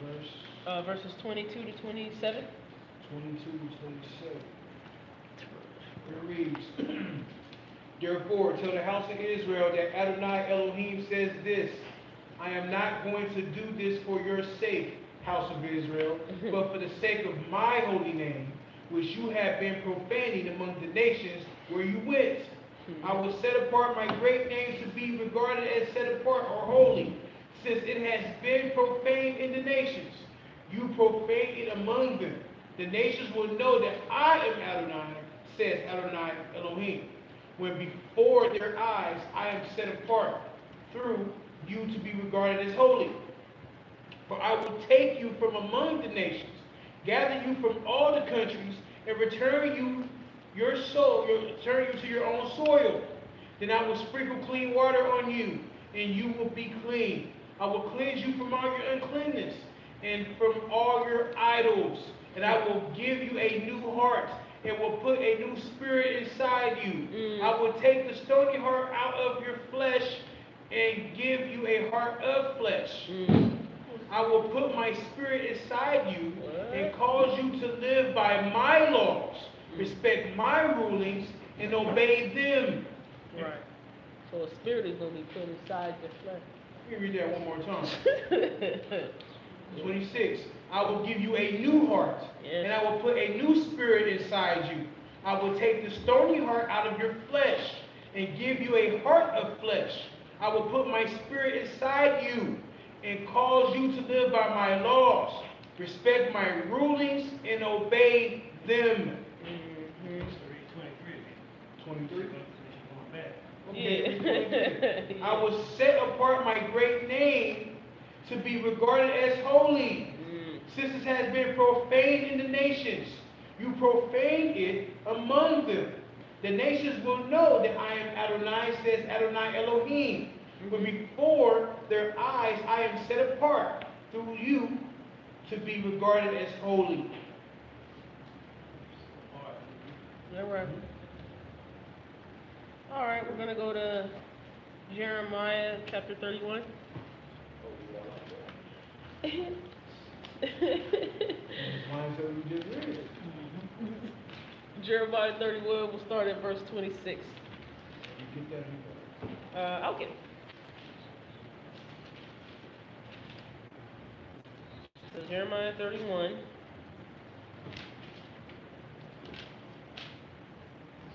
Verse verses 22 to 27. 22 to 27. It reads, Therefore, tell the house of Israel that Adonai Elohim says this, I am not going to do this for your sake, house of Israel, but for the sake of my holy name, which you have been profaning among the nations where you went. I will set apart my great name to be regarded as set apart or holy, since it has been profaned in the nations. You profane it among them. The nations will know that I am Adonai, says Adonai Elohim, when before their eyes I am set apart through you to be regarded as holy. For I will take you from among the nations, gather you from all the countries, and return you to your own soil. Then I will sprinkle clean water on you, and you will be clean. I will cleanse you from all your uncleanness and from all your idols. And I will give you a new heart and will put a new spirit inside you. I will take the stony heart out of your flesh and give you a heart of flesh. I will put my spirit inside you and cause you to live by my laws, respect my rulings, and obey them. Right. So a spirit is going to be put inside the flesh. Let me read that one more time. 26. I will give you a new heart, and I will put a new spirit inside you. I will take the stony heart out of your flesh and give you a heart of flesh. I will put my spirit inside you and cause you to live by my laws, respect my rulings, and obey them. 23. Okay, I will set apart my great name to be regarded as holy, since it has been profaned in the nations. You profaned it among them. The nations will know that I am Adonai, says Adonai Elohim. But before their eyes I am set apart through you to be regarded as holy. All right. All right, we're gonna go to Jeremiah chapter 31. Lines that we just read. Jeremiah 31, we'll start at verse 26. You get that? I'll get it. So Jeremiah 31,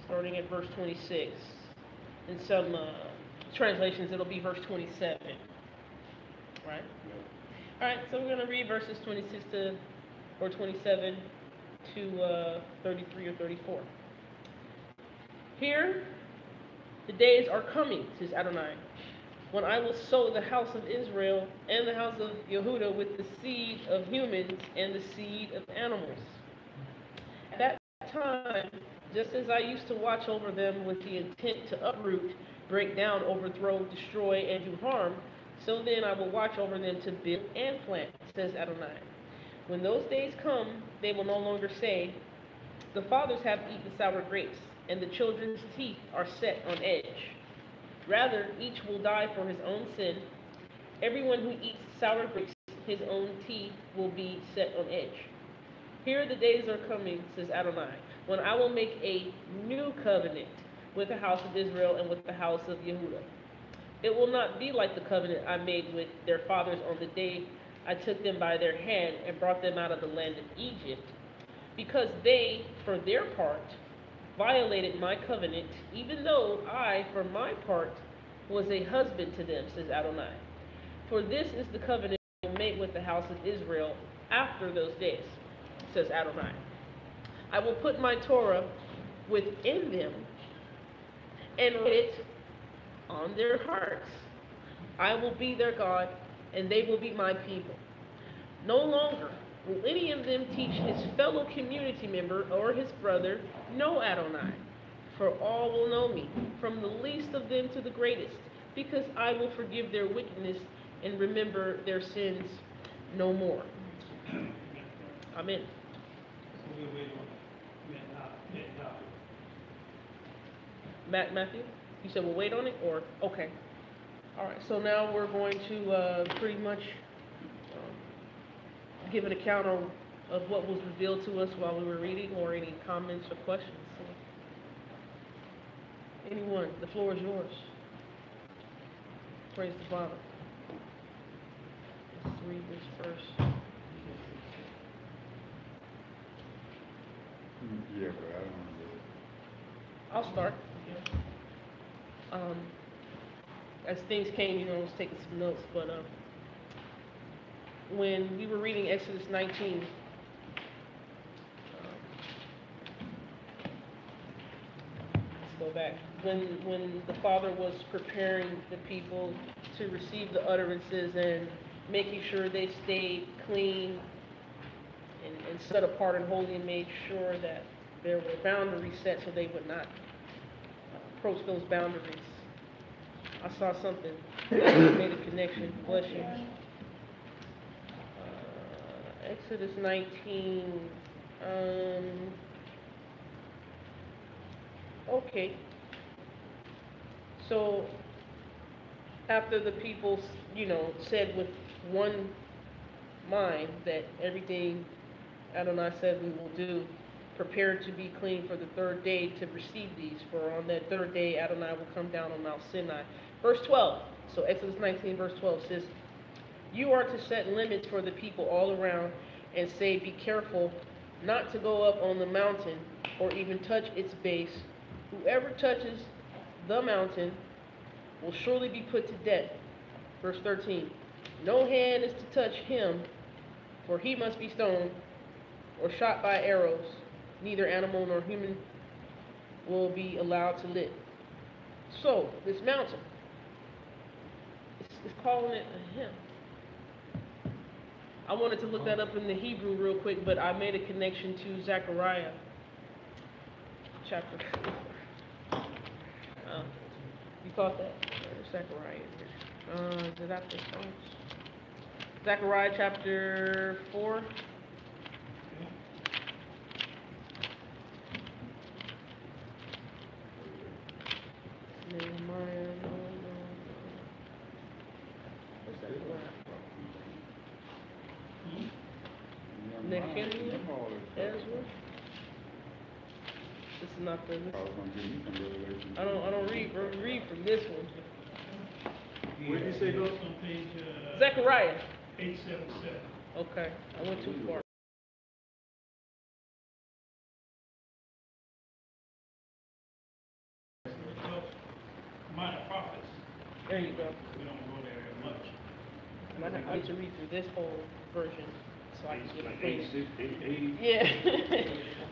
starting at verse 26. In some translations, it'll be verse 27. Right? All right, so we're going to read verses 26 to, or 27 to 33 or 34. Here, the days are coming, says Adonai, when I will sow the house of Israel and the house of Yehudah with the seed of humans and the seed of animals. At that time, just as I used to watch over them with the intent to uproot, break down, overthrow, destroy, and do harm, so then I will watch over them to build and plant, says Adonai. When those days come, they will no longer say, the fathers have eaten sour grapes, and the children's teeth are set on edge. Rather, each will die for his own sin. Everyone who eats sour grapes, his own teeth will be set on edge. Here the days are coming, says Adonai, when I will make a new covenant with the house of Israel and with the house of Yehudah. It will not be like the covenant I made with their fathers on the day I took them by their hand and brought them out of the land of Egypt, because they, for their part, violated my covenant, even though I, for my part, was a husband to them, says Adonai. For this is the covenant I will make with the house of Israel after those days, says Adonai. I will put my Torah within them and write it on their hearts. I will be their God, and they will be my people. No longer will any of them teach his fellow community member or his brother, know Adonai, for all will know me, from the least of them to the greatest, because I will forgive their wickedness and remember their sins no more. Amen. Matthew? You said we'll wait on it, or? Okay. All right, so now we're going to pretty much give an account of what was revealed to us while we were reading, or any comments or questions. So, anyone, the floor is yours. Praise the Father. Let's read this first. Yeah, but I don't know. I'll start. As things came, I was taking some notes, but when we were reading Exodus 19, let's go back. When the Father was preparing the people to receive the utterances and making sure they stayed clean and set apart and holy, and made sure that there were boundaries set so they would not approach those boundaries. I saw something, made a connection. Bless you. Exodus 19. Okay. So after the people, said with one mind that everything Adonai said we will do, prepared to be clean for the third day to receive these, for on that third day Adonai will come down on Mount Sinai. Verse 12, so Exodus 19 verse 12 says, you are to set limits for the people all around and say, be careful not to go up on the mountain or even touch its base. Whoever touches the mountain will surely be put to death. Verse 13, no hand is to touch him, for he must be stoned or shot by arrows. Neither animal nor human will be allowed to live. So, this mountain, it's calling it a hymn. I wanted to look that up in the Hebrew real quick, but I made a connection to Zechariah chapter 4. You caught that? Zechariah. Is it after Psalms? Zechariah chapter 4. Nehemiah, all this stuff. Ezra. This is not the, I was gonna give you some revelation. I don't read from this one. Where did you say go? On page, Zechariah. 877. Okay, I went too far. Well, minor prophets, There you go. we don't go there much. And I have to read through this whole version so I can get Like a clean. 880. Yeah.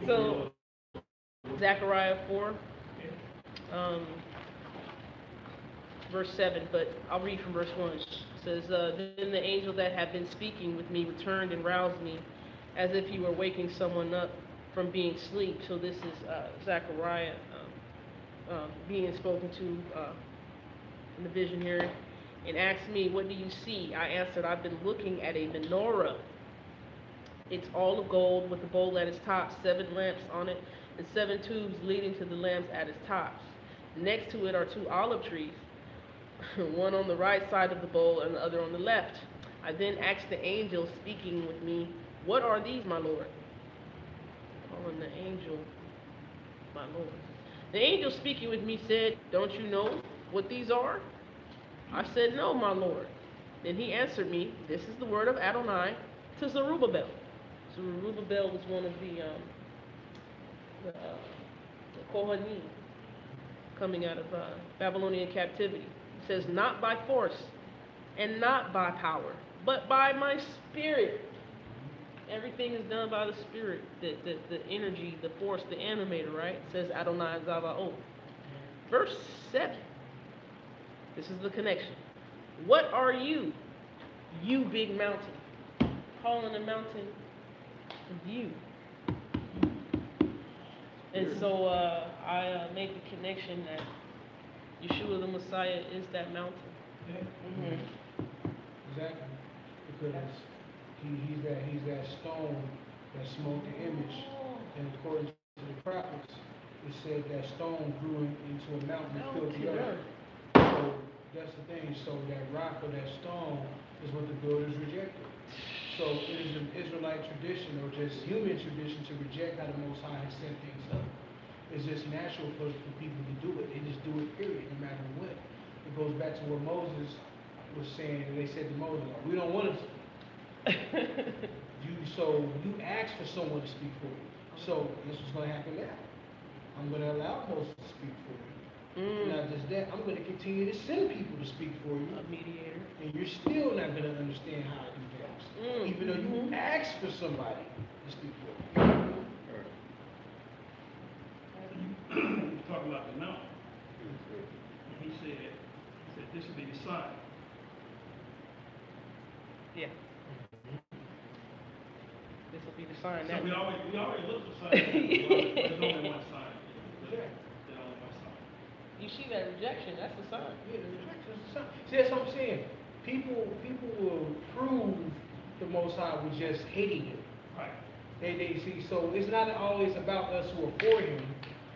So, Zechariah 4, verse 7, but I'll read from verse 1. It says, Then the angel that had been speaking with me returned and roused me as if he were waking someone up from being asleep. So this is Zechariah being spoken to in the vision here, and asked me, what do you see? I answered, I've been looking at a menorah. It's all of gold with a bowl at its top, 7 lamps on it, and 7 tubes leading to the lamps at its tops. Next to it are 2 olive trees, one on the right side of the bowl and the other on the left. I then asked the angel speaking with me, what are these, my Lord? Calling the angel, my Lord. The angel speaking with me said, don't you know what these are? I said, no, my Lord. Then he answered me, this is the word of Adonai to Zerubbabel. Zerubbabel was one of the Kohanim coming out of Babylonian captivity. It says, not by force and not by power, but by my spirit. Everything is done by the spirit, the energy, the force, the animator, right? It says Adonai Zavaot. Verse 7. This is the connection. What are you, you big mountain? Calling a mountain you. And so I make the connection that Yeshua the Messiah is that mountain. Yeah. Mm-hmm. Exactly. Because he's that stone that smote the image. And according to the prophets, it said that stone grew into a mountain and filled the earth. So that's the thing. So that rock or that stone is what the builders rejected. So it is an Israelite tradition or just human tradition to reject how the Most High has set things up. It's just natural for people to do it. They just do it, period, no matter what. It goes back to what Moses was saying, and they said to Moses, we don't want to. You ask for someone to speak for you. So this is going to happen now. I'm going to allow Moses to speak for you. Not just that, I'm going to continue to send people to speak for you. A mediator. And you're still not going to understand how I do things. Even though you ask for somebody to speak for you. Talking about the mountain. And he said, this will be the sign. Yeah. This will be the sign. So we already looked for signs. There's only one sign. There's only one sign. You see that rejection? That's the sign. Yeah, the rejection is the sign. See, that's what I'm saying. People will prove the Most High with just hating him. Right. They see. So it's not always about us who are for him.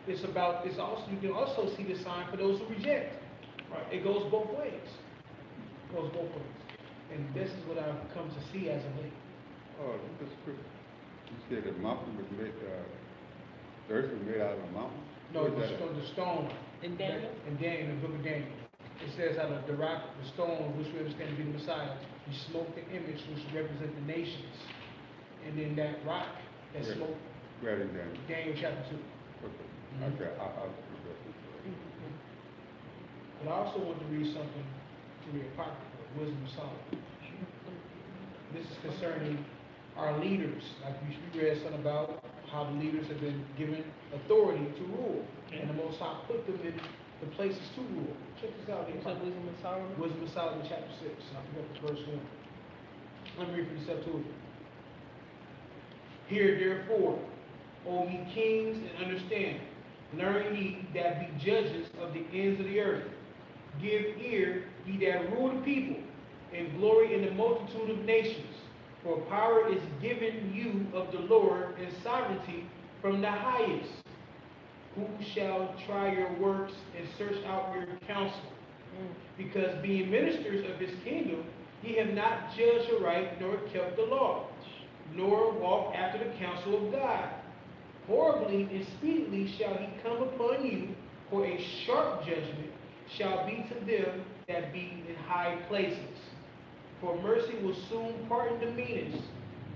It's also you can also see the sign for those who reject. Right. It goes both ways. It goes both ways. And this is what I've come to see as of late. Oh, that's true. You said the mountain was made, the earth was made out of a mountain? No, Where's that at? the stone. In Daniel? In Daniel, the book of Daniel. It says out of the rock, the stone, which we understand to be the Messiah, he smoked the image which represent the nations. And then that rock that Where- smoked, Where in Daniel? Daniel chapter 2. Okay, I'll read that. But I also want to read something to the Apocrypha, Wisdom of Solomon. This is concerning our leaders. Like we read something about how the leaders have been given authority to rule. And the Most High put them in the places to rule. Check this out. You said Wisdom of Solomon? Wisdom of Solomon chapter 6. I forgot the verse 1. Let me read from the Septuagint. Hear therefore, O ye kings, and understand. Learn ye that be judges of the ends of the earth. Give ear, ye that rule the people, and glory in the multitude of nations. For power is given you of the Lord, and sovereignty from the highest. Who shall try your works and search out your counsel? Because being ministers of his kingdom, ye have not judged aright, nor kept the law. nor walk after the counsel of God. Horribly and speedily shall he come upon you, for a sharp judgment shall be to them that be in high places. For mercy will soon pardon the meanest,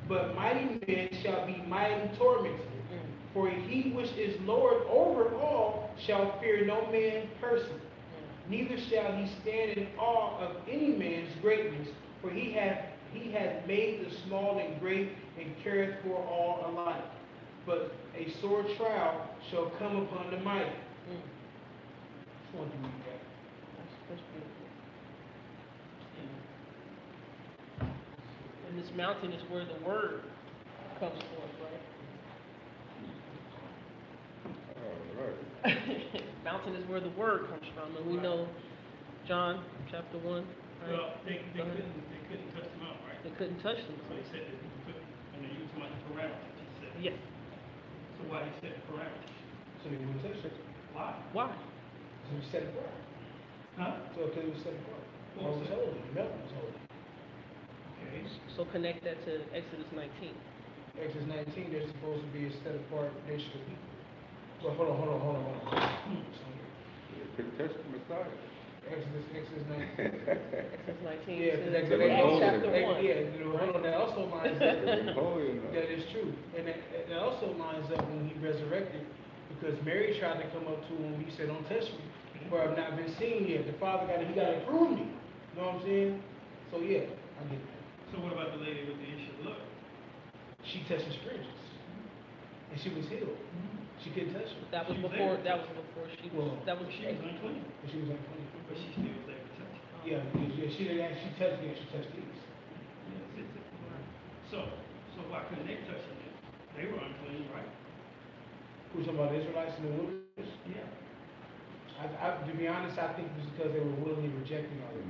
but mighty men shall be mightily tormented. For he which is Lord over all shall fear no man person, neither shall he stand in awe of any man's greatness, for he hath made the small and great, and careth for all alike. But a sore trial shall come upon the mighty. Just wanted to read that. That's beautiful. And this mountain is where the word comes forth, right? All right. Mountain is where the word comes from, and we know John chapter 1. Right? Well, they couldn't touch them out, right? They couldn't touch them. So he said that you couldn't, and they used my parameters, he said. Yes. So why he said parameters? So they wouldn't touch it. Why? Why? So he set it apart. Huh? So because it was set apart. What It was was it? holy. The mountain was holy. Okay. So connect that to Exodus 19. Exodus 19, they're supposed to be a set apart nation of people. Well, hold on. They couldn't touch the Messiah. Exodus 19. Exodus 19 Yeah, says, because They were Acts holy. chapter 1. Yeah, hold on, that also lines up. They were holy enough. That is true. And that also lines up when he resurrected, because Mary tried to come up to him, he said, don't touch me, for I've not been seen yet. The Father he got to prove me. You know what I'm saying? So yeah, I get that. So what about the lady with the issue of blood? She touched his fringes, and she was healed. She couldn't touch him. That was She was before. able to That was before she was. Well, That was. She was unclean, But she was unclean. but she still was able to touch it. Yeah, she didn't actually touch me, she touched these. So why couldn't they touch it? They were unclean, right? Who's talking about the Israelites in the wilderness? Yeah. To be honest, I think it was because they were willingly rejecting all of it.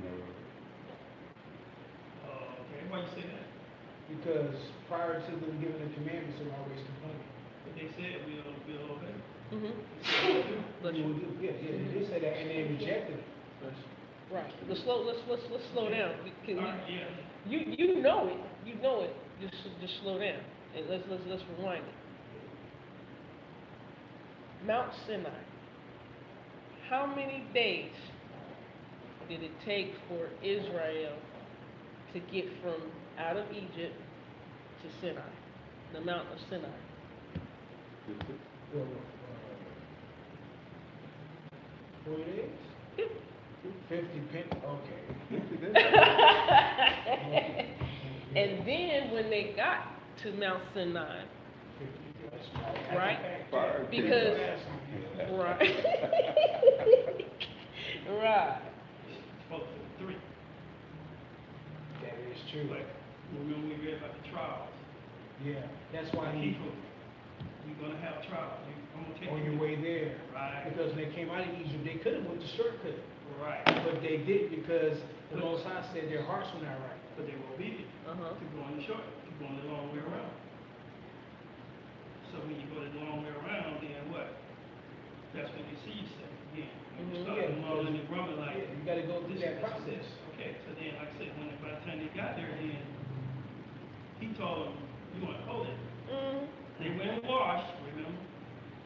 Okay, why you say that? Because prior to them giving the commandments, they were always complaining. But they said we'll obey. Mm-hmm. But you will do, yeah, they did say that, and they rejected it. Right. Let's slow down. Can All right, yeah. you know it. You know it. Just slow down and let's rewind it. Mount Sinai. How many days did it take for Israel to get from out of Egypt to Sinai, the Mount of Sinai? Well, 40 days? 50 okay. And then when they got to Mount Sinai, right? Fire. Because, right. Right. Spoke to 3. That is true. But remember we read about the trials. Yeah, that's why People, you're gonna have trials. I'm gonna take on you your way there. Right. Because when they came out of Egypt, they could have went the shortcut. Right. But they did because the Most High said their hearts were not right. But they were obedient Uh-huh. to going the short, to going the long way around. So when you go the long way around, then what? That's when you see yourself again. When you start Yeah, mumbling and grumbling like, Yeah, you gotta go through this, that this, process. this. Okay, so then, like I said, by the time they got there, then he told them, you want to hold it. Mm. They went and washed, remember?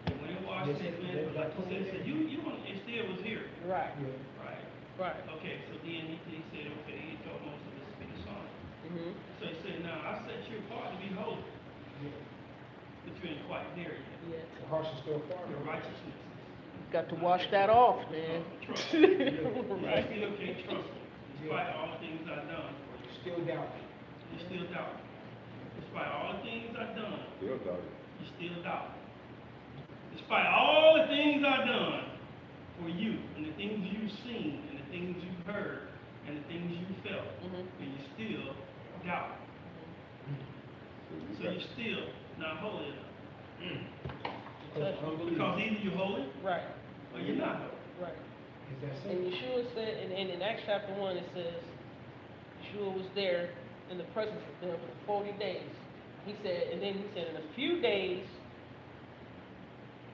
They went and washed, Yes, they they- went, like you said, you want, it still was here, Right. Yeah. right? Right. Okay, so then he said, okay, he told Moses to speak a song. Mm-hmm. So he said, now I set you apart to be holy, Yeah. but you ain't quite there yet. Yeah. The hearts are still far. Your righteousness. Got to wash that off, man. Trust me. You Right. still can't trust me. Despite all the things I've done for you. Still doubting. You still doubt me. Despite all the things I've done, Still doubt it. you still doubt me. Despite all the things I've done for you, and the things you've seen, and the things you've heard, and the things you felt, Mhm. and you still doubt me. So you're still not holy enough. Because either you're holy Right. or you're not holy. Right. Is that And simple? Yeshua said, and in Acts chapter 1, it says, Yeshua was there in the presence of them for 40 days. He said, and then he said, in a few days,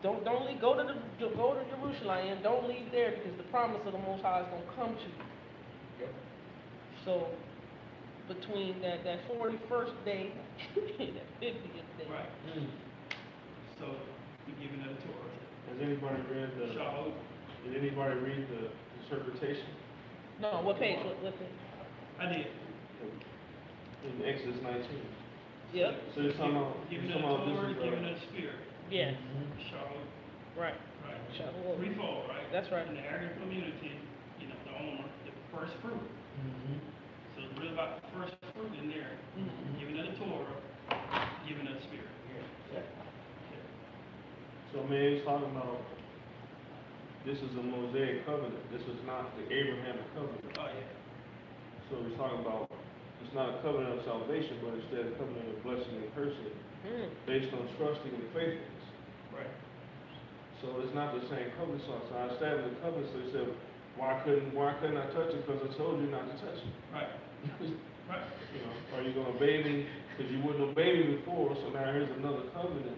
don't leave, go to Jerusalem, don't leave there because the promise of the Most High is going to come to you. Yep. So, between that 41st day and that 50th day. Right. So, we're giving that a Torah. Has anybody read the, Shavuot. did anybody read the interpretation No, what page? What page? I did. in Exodus 19? Yep. So it's talking about, Giving it's that talking about Torah, this is, giving that spirit. Yeah. Shavuot. Right. Right. Shavuot. Threefold, right? That's right. In the agri community, you know, the owner, the first fruit. So it's really about the first fruit in there, giving it a Torah, giving it a spirit. so I mean, it's talking about, this is a Mosaic covenant, this is not the Abrahamic covenant. Oh, yeah. So he's talking about, it's not a covenant of salvation, but instead a covenant of blessing and cursing, based on trusting and faithfulness. Right. So it's not the same covenant. So I established the covenant, so he said, why couldn't I touch it? Because I told you not to touch it. Right. Right. You know, are you gonna obey me? Because you wouldn't obey me before, so now here's another covenant.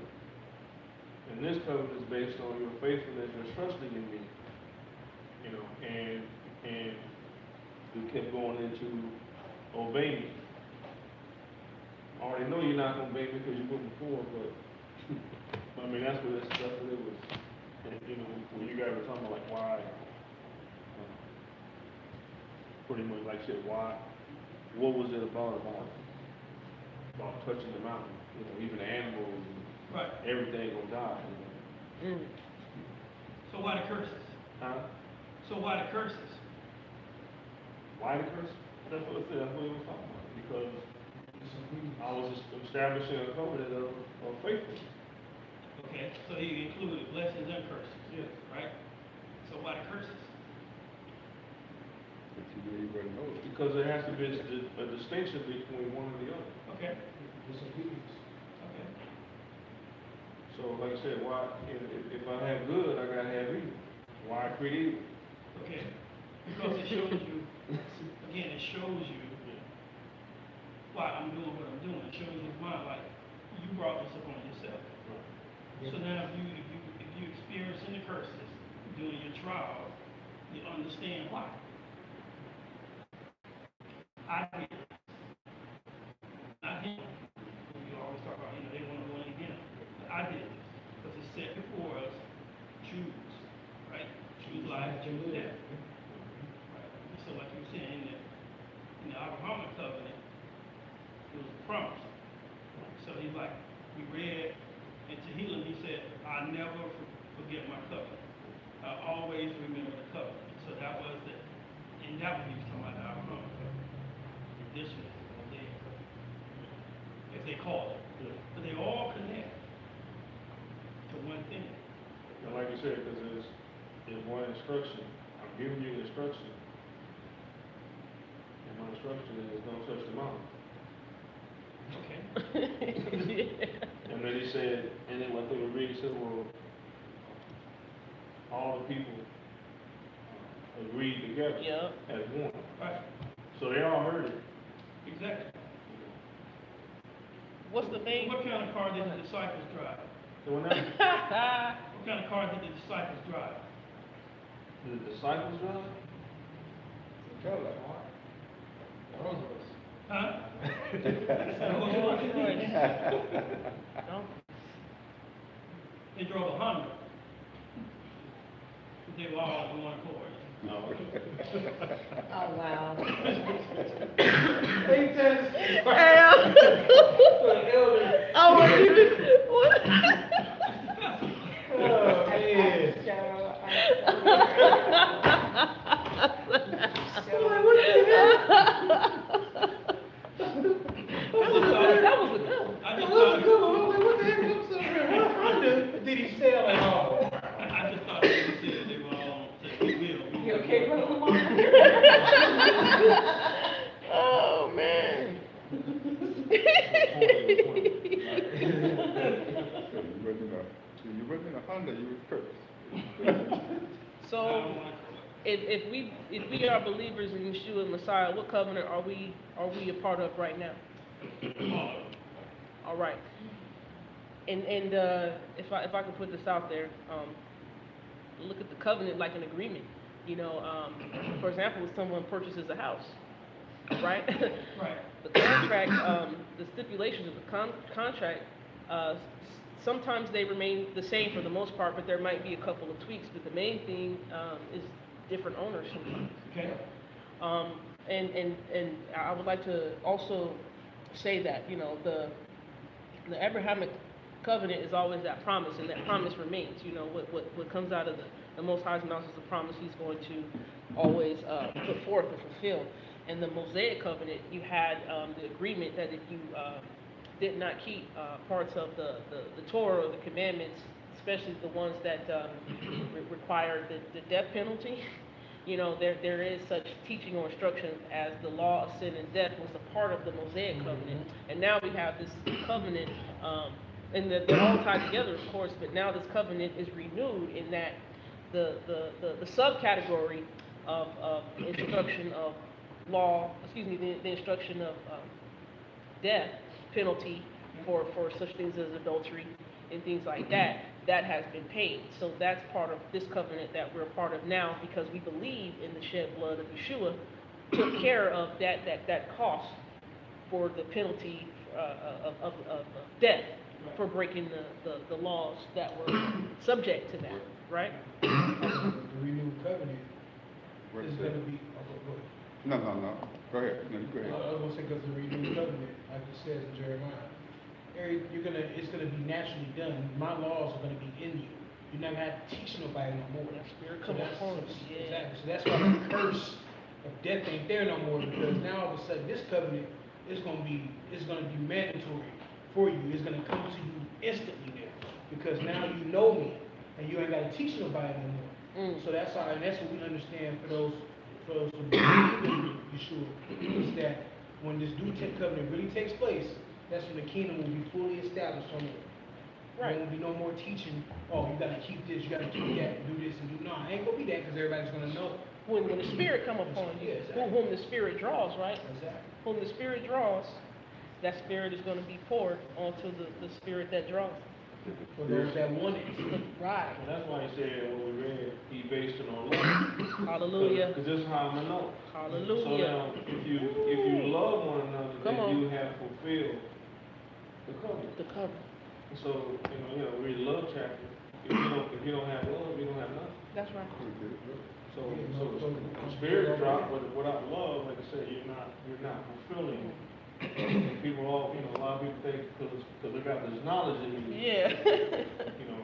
And this covenant is based on your faithfulness and trusting in me. You know, and we kept going into obey me. I already know you're not gonna obey me because you wouldn't before, but I mean that's what it was. And, you know, when you guys were talking about like why, pretty much like I said, why, what was it about touching the mountain? You know, even the animals and Right. everything gonna die. You know? So why the curses? Huh? So why the curses? Why the curse? That's what it said. That's what he was talking about. Because I was establishing a covenant of faithfulness. Okay, so he included blessings and curses. Yes. Right? So why the curses? But you really wouldn't know it. Because there has to be a distinction between one and the other. Okay. Disobedience. Okay. So, like I said, why, if I have good, I gotta have evil. Why create evil? Okay. Because it shows you, again, it shows you why I'm doing what I'm doing. It shows you why, like, you brought this upon yourself. So now if you experiencing the curses during your trial, you understand why. I did. Not him. We always talk about, they want to go in again. But I did this. Because it's set before us, choose, right? Choose life, choose death. Right? So like you were saying, in the Abrahamic covenant, it was a promise. So he's like, we read in Tehillim, he said, I never forget my covenant. I always remember the covenant. So that was the, and that was he was talking about the Abrahamic covenant. This was the Mosaic covenant, as they call it. But they all connect to one thing. And like you said, because there's one instruction. I'm giving you the instruction. And my instruction is don't touch the mountain. Okay. And then he said, and then what they were reading said, well, all the people agreed together as one. Right. So they all heard it. Exactly. What's the name? What kind of car did the disciples drive? So when What kind of car did the disciples drive? the disciples drive, Huh? No? They drove a Honda. They were all in one accord. Oh, wow. I wasn't even, what? That was a good one. I just thought Did he sell at all? I just thought they said they were all, said we will. You okay, Brother Lamar? Oh, man. So you wasn't in a Honda, you was cursed. So, if we are believers in Yeshua and Messiah, what covenant are we a part of right now? All right. And if I could put this out there, look at the covenant like an agreement. For example, if someone purchases a house, right? Right. The contract, the stipulations of the contract, sometimes they remain the same for the most part, but there might be a couple of tweaks, but the main thing, is different owners sometimes. Okay. And I would like to also say that, you know, the Abrahamic covenant is always that promise, and that promise remains. You know, what comes out of the Most High's mouth is the promise He's going to always put forth and fulfill. In the Mosaic covenant, you had the agreement that if you did not keep parts of the Torah or the commandments, especially the ones that required the death penalty, you know, there is such teaching or instruction as the law of sin and death was a part of the Mosaic covenant. And now we have this covenant, and they're all tied together, of course, but now this covenant is renewed in that the subcategory of the instruction of law, the instruction of death penalty for such things as adultery and things like that, that has been paid. So that's part of this covenant that we're a part of now, because we believe in the shed blood of Yeshua took care of that cost for the penalty of death for breaking the laws that were subject to that, right? The renewed covenant is gonna be, No. Go ahead. No, you go I ahead. was gonna say, because the renewed covenant, like it says in Jeremiah, it's gonna be naturally done. My laws are gonna be in you. You're not gonna have to teach nobody no more. That spirit So come that's, upon us, yeah. exactly. So that's why the curse of death ain't there no more, because now all of a sudden this covenant is gonna be mandatory for you. It's gonna come to you instantly now, because now you know me and you ain't gotta teach nobody no more. So that's how, and that's what we understand for those who believe in Yeshua, is that when this new covenant really takes place, that's when the kingdom will be fully established on earth. Right. There won't be no more teaching, oh, you gotta keep this, you gotta keep that, do this and do, no, it ain't gonna be that, because everybody's gonna know. When the Spirit come upon you, Yeah, exactly. whom the Spirit draws, right? Exactly. Whom the Spirit draws, that Spirit is going to be poured onto the Spirit that draws. For those that want it. Right. And that's why he said, when we read, he based it on love. Hallelujah. Because this is how I'm gonna know. So Hallelujah. now, if you love one another, Come then on. you have fulfilled the covenant. The cover. So, you know, read the love chapter. If you don't have love, you don't have nothing. That's right. So the spirit drop, but without love, like I said, you're not fulfilling. People all, you know, a lot of people think because they got this knowledge in you, Yeah. you know,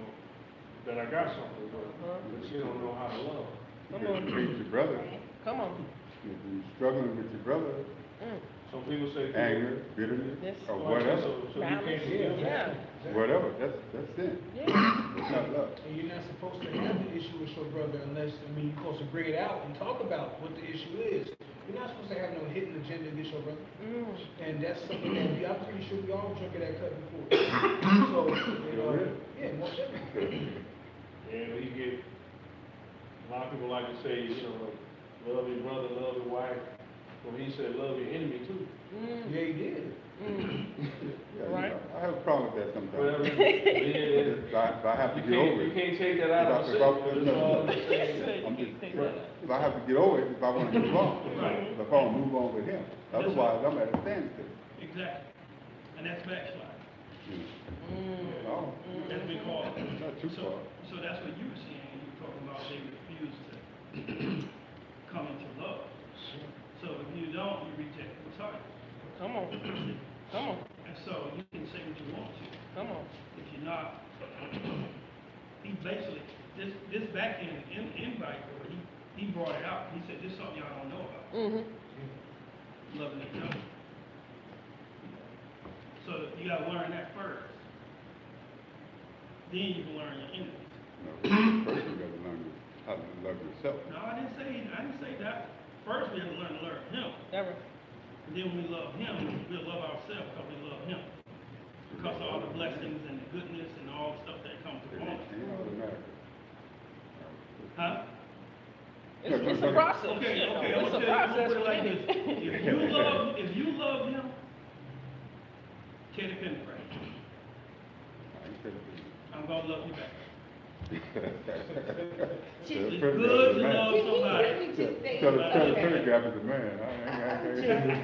that I got something, but you don't know how to love. You can treat your brother. Come on. If you're struggling with your brother, Some people say anger, bitterness, Yes. or Well, whatever, So you Malice. can't forgive Yeah. whatever, that's sin. Yeah. It's not love. And you're not supposed to have the issue with your brother unless, you're supposed to bring it out and talk about what the issue is. You're not supposed to have no hidden agenda against your brother. And that's something that I'm pretty sure we all drunk of that cup before. So, yeah, most definitely. And you get, a lot of people like to say, you know, like, love your brother, love your wife. Well, he said, love your enemy too. Yeah, he did. Yeah, Right. I have a problem with that Well, sometimes. yeah, If I have to you get over can't, you it. can't take that out of the system, but it's all I'm saying. I'm just, if I have to get over it, if I want to move on, Right. if I want to move on with him. Otherwise, I'm at a standstill. Exactly. And that's backslide. No, That's been called. not too far. So that's what you were saying, you were talking about they refuse to come into love. So if you don't, you reject the target. Come on. Come on. And so you can say what you want to. Come on. If you're not, he basically, this back end invite, he brought it out. He said, this is something y'all don't know about. Loving each other. So you gotta learn that first. Then you can learn your enemy. No, first you gotta learn how to love yourself. No, I didn't say that. First, we have to learn to love him. That right. And then when we love him, we'll love ourselves because we love him. Because of all the blessings and the goodness and all the stuff that comes It from us. ain't automatic. Huh? It's a process. Okay, you know. okay, I'm It's a gonna process. put it like this. If you love him, tear the pin crack. I ain't said it. I'm gonna love you back. It's good to love Did he somebody. really just say? Tell the Okay. telegraph is a man. I'm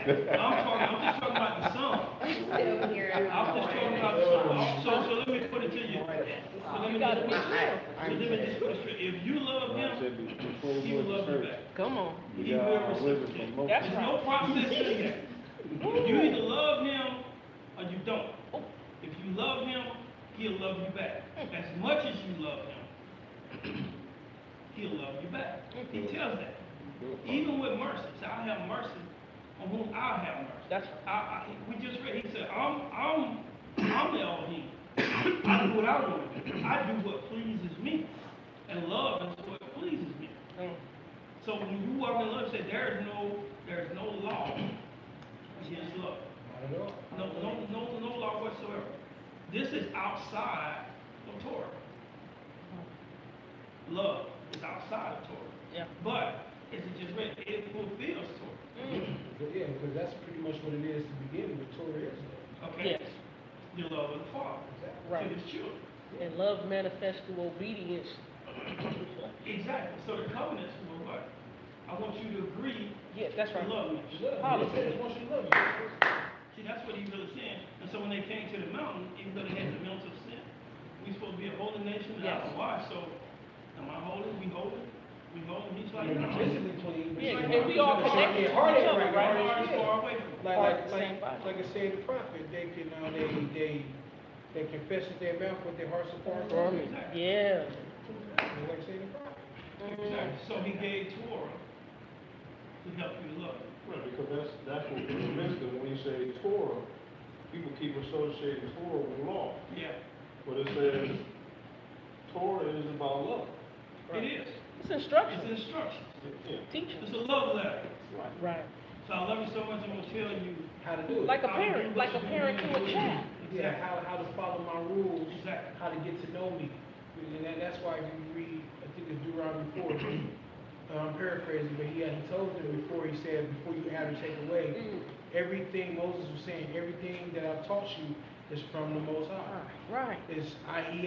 just talking about the song. I'm still here. I'm just talking about the song. So let me put it to you. So let me just put it straight. So let me just put it straight. If you love him, he will love you back. Come on. He will reciprocate. That's There's right. no process in that. You either love him or you don't. If you love him, he'll love you back. As much as you love him, he'll love you back. He tells that. Even with mercy. So I'll have mercy on whom I'll have mercy. That's We just read, he said, I'm the Elohim. I do what I want to do. I do what pleases me. And love is what pleases me. So when you walk in love, say there is no law against love. No law whatsoever. This is outside of Torah. Love is outside of Torah. Yeah. But as it just read, it fulfills Torah. Yeah, because that's pretty much what it is to begin with. Torah is love. Okay? Yes. The love of the Father Right. to his children. And love manifests through obedience. Exactly. So the covenants were what? I want you to agree Yeah, that's to right. love me. Love. He wants you to love you. See, that's what he's really saying. And so when they came to the mountain, even though they had the mountain of sin, we supposed to be a holy nation. And I Yes. don't know why. So, am I holy? We holy? We holy? He's like, You're no. physically clean, but Yeah, you're and not- we all you're not- connected your to heart each ain't other, right, right? your Far heart as is far away from Like, Part like, of the like, same body. like I say the prophet, they can, they confess with their mouth with their hearts apart. Yeah. Like say the prophet. Exactly. So he gave Torah to help you love. Right, because that's what we missed it. When you say Torah, people keep associating Torah with law. Yeah, But it says Torah is about love. it is. It's instruction. It's instruction. Yeah. Teaching. It's a love letter. Right. So I love you so much, I'm going to tell you. How to do it. Like a parent to a child. Yeah, how to follow my rules, Exactly. how to get to know me. And that's why if you read, I think it's Deuteronomy 4, I'm paraphrasing, but he told them before, he said, before you add or take away, everything, Moses was saying, everything that I've taught you is from the Most High. Right. He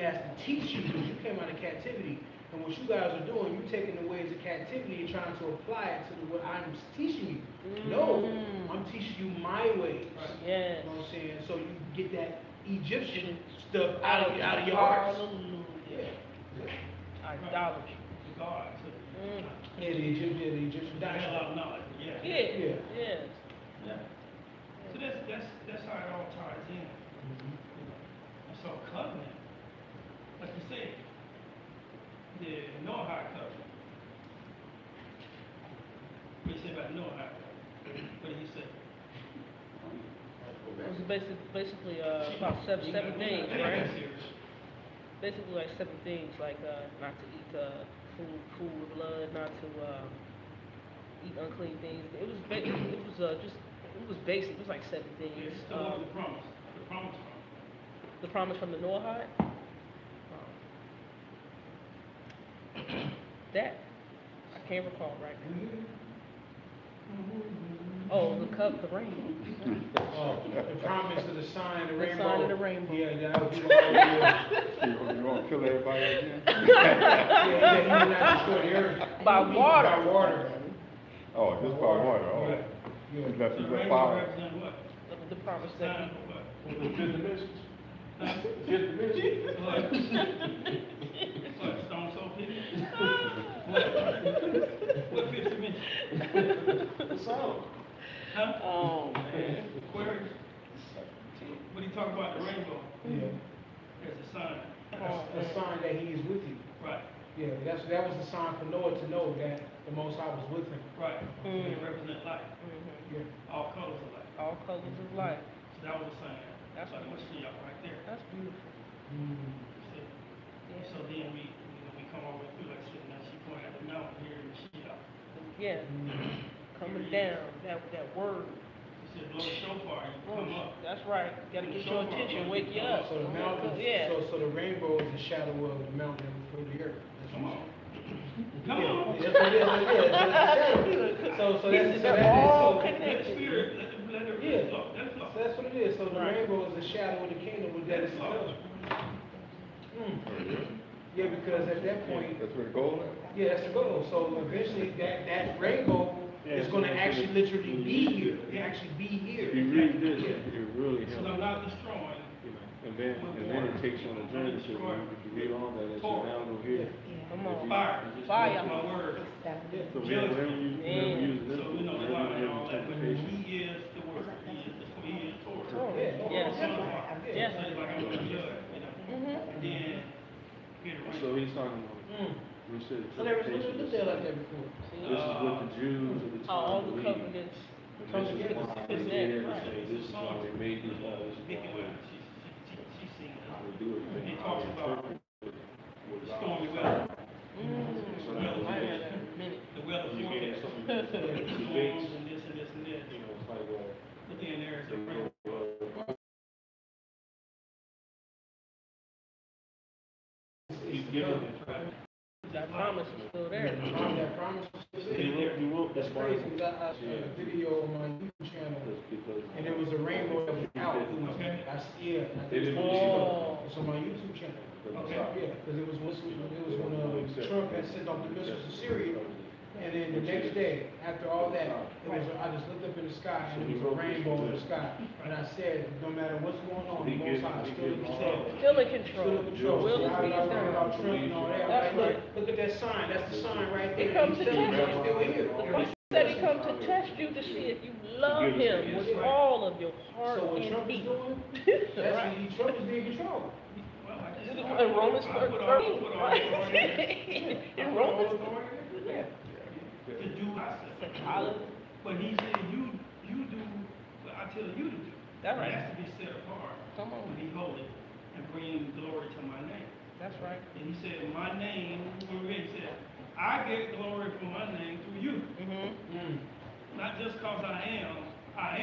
has to teach you, because you came out of captivity. And what you guys are doing, you're taking the ways of captivity and trying to apply it to what I'm teaching you. No, I'm teaching you my ways. Yes. You know what I'm saying? So you get that Egyptian stuff out of your hearts. Hallelujah. Idolatry. God. Yeah, the Egyptian That had a lot doctrine. of knowledge. Yeah. Yeah. Yeah. Yes. Yeah. So that's how it all ties in. And so covenant, like you said, the Noahide covenant. What do you say about Noahide covenant? What did he say? It was basically about seven things, right? Basically like 7 things, like not to eat food with blood, not to eat unclean things. It was basic. It was like 7 things. It's still the promise. The promise from. The promise from the Noahide. That I can't recall right now. Oh, the rainbow. Oh, the promise of the sign of the The rainbow. sign of the rainbow. Yeah, that would be the whole You want to kill everybody again? Yeah, he would not destroy the earth. By water. By water. Oh, just by water, oh. Yeah. Yeah. He left So you the with rainbow fire. represents what? The promise that Sign he, of what? It's just the message. Huh? Just the message. What, stone soul people? What fifth dimension? The song. Huh? oh man. Aquarius? What he talking about, the rainbow? Yeah. There's a sign. A sign that he is with you. Right, Yeah, that was the sign for Noah to know that the Most High was with him. right. They represent life, Mhm. Yeah. all colors of life. All colors of life. So that was a sign. That's That's what I see y'all right there. That's beautiful. So then we come all the way through, like I said, now she pointed at the mountain here in the Mashiach. Yeah. Coming down, that word. She said, blow the shofar, and you come up. That's right. Gotta get your attention, wake you up. So the mountain, Yeah. so the rainbow is the shadow of the mountain for the earth. That's Come what on. it Come is. on. That's what it is. So They're all Let the connected. spirit, let it Yeah. flow, let it flow. So that's what it is. So the Right. rainbow is the shadow of the kingdom with that is Let it flow. Yeah, because at that point, That's where the goal is? yeah, that's the goal. So eventually, that rainbow is gonna actually literally be here. It actually be here. If you read this, Yeah. it really So helps. I'm not destroying. And then it takes you on a journey, so when you read on that, it's now go here. Come on. Fire. Fire. My word. So whenever you use this, So we know whenever God you and have all that, but interpretation. he is the word. He is Torah. Torah. Yeah. Yes. Son of God. Yes. So it's like I'm gonna judge, you know. Mhm. And then get it right. So he's talking about, Mm. we said I never interpretation. looked at it like that before. This is what the Jews of the How all time the believed. covenants And come this is together. why It's they that, did, right. and this is why they made these laws, this is Vicky why Webb, she's singing. how they do it. It talks about what God stormy said. weather. So that was I the heard issue. that. Minute. The weather You get forecast. something Storms debates, and this and this and this. you know, it's like, But then there's a rain. he's giving it. That promise is still there. That promise was still there. He wrote That's this crazy, Bible. because I saw a video on my YouTube channel, Because and there was a rainbow that was out. It was, Okay. yeah. They didn't Oh. believe It's on my YouTube channel. Okay. Yeah, because it was when Trump had sent off the missiles to Syria, and then the next day, after all that, I just looked up in the sky, and it was a rainbow in the sky, and I said, no matter what's going on, the Most High is still in control. Still in control. Still in control. Will So is I being was talking done. about Trump and all that. That's Like, right. look at that sign, that's the sign right there. He comes to He's telling you test he's still here. He said he come to test you to see if you love him with all of your heart So what and Trump is being. doing, Right. Trump is being controlled. Well, I just- In Romans I put all- 13, put all right? authority In Romans. Yeah. to do what I said. Hallelujah. But he said, you do what I tell you to do. That's right. It has to be set apart Come to on. be holy and bring glory to my name. That's right. And he said, my name, when he said, I get glory for my name through you. Mm-hmm. Not just because I am,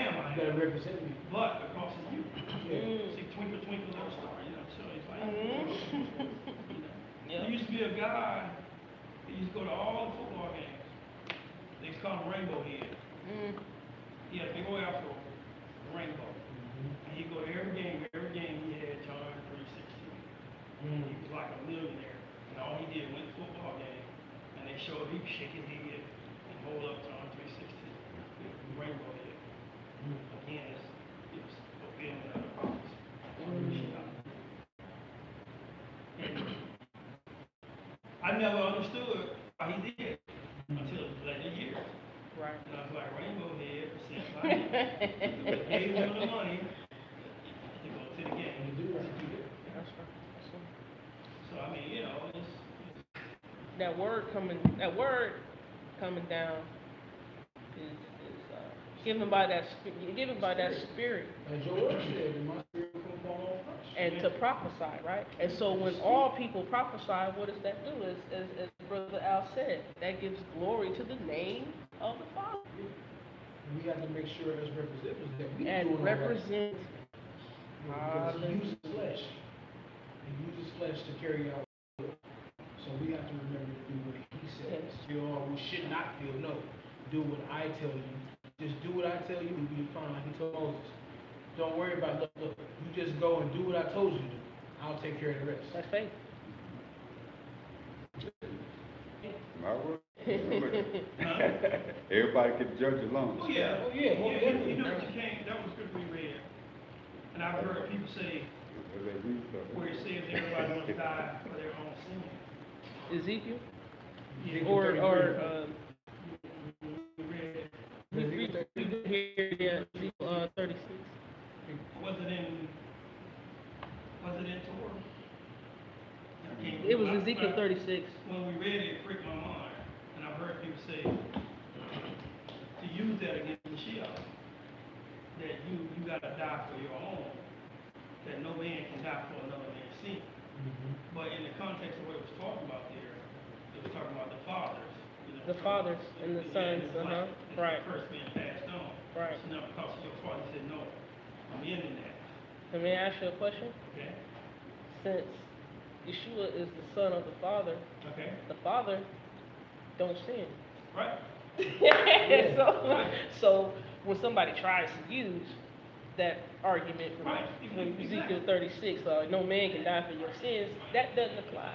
You gotta represent me. but because of you. Mm. See, twinkle, twinkle, little star, you know, so it's like, Mhm. There used to be a guy, he used to go to all the football games. They used to call him Rainbow Head. Mm. He had a big old afro, rainbow. And he'd go to every game he had John 3:16. He was like a millionaire. And all he did, went to football game, and they showed he could shake his head and hold up John 3:16. Rainbow Head. Again, it was fulfillment of the promise. And I never understood why he did until later years. Right. And I was like, Rainbow Head, sent by him. They gave him the money to go to the game. And do what you do. That's right. That's right. So, I mean, you know, it's That word coming down is given by that spirit As your word said, in my spirit will come upon all flesh. and to prophesy, right? And so when all people prophesy, what does that do? As Brother Al said, that gives glory to the name of the Father We have to make sure as representatives that we and do all right. represent. Because he uses flesh. He uses flesh to carry out will. So we have to remember to do what he says. Yes. Feel or we should not feel. No. Do what I tell you. Just do what I tell you and be fine. Like he told Moses. Don't worry about look. You just go and do what I told you to do. I'll take care of the rest. That's faith. My word. Everybody can judge alone. oh yeah, Oh, yeah, oh, yeah, yeah. you know what you can't, that was good we read. And I've heard people say, As they read stuff. where it says everybody must die for their own sin. Ezekiel Ezekiel or 33. We read, we here Ezekiel 36. was it in Torah? I can't It was remember. Ezekiel 36. When we read it, it pricked my mind, and I've heard people say, to use that against Mashiach, that you gotta die for your own, that no man can die for another man's sin. But in the context of what it was talking about there, it was talking about the fathers. You know, The fathers and the sons, it's like, it's the right. curse being passed on. Right. So now because of your father said, no, I'm ending that, Let me ask you a question. okay? Since Yeshua is the son of the Father, Okay, the Father don't sin. right? So when somebody tries to use that argument from, Right, from Ezekiel exactly. 36, no man can die for your sins, that doesn't apply.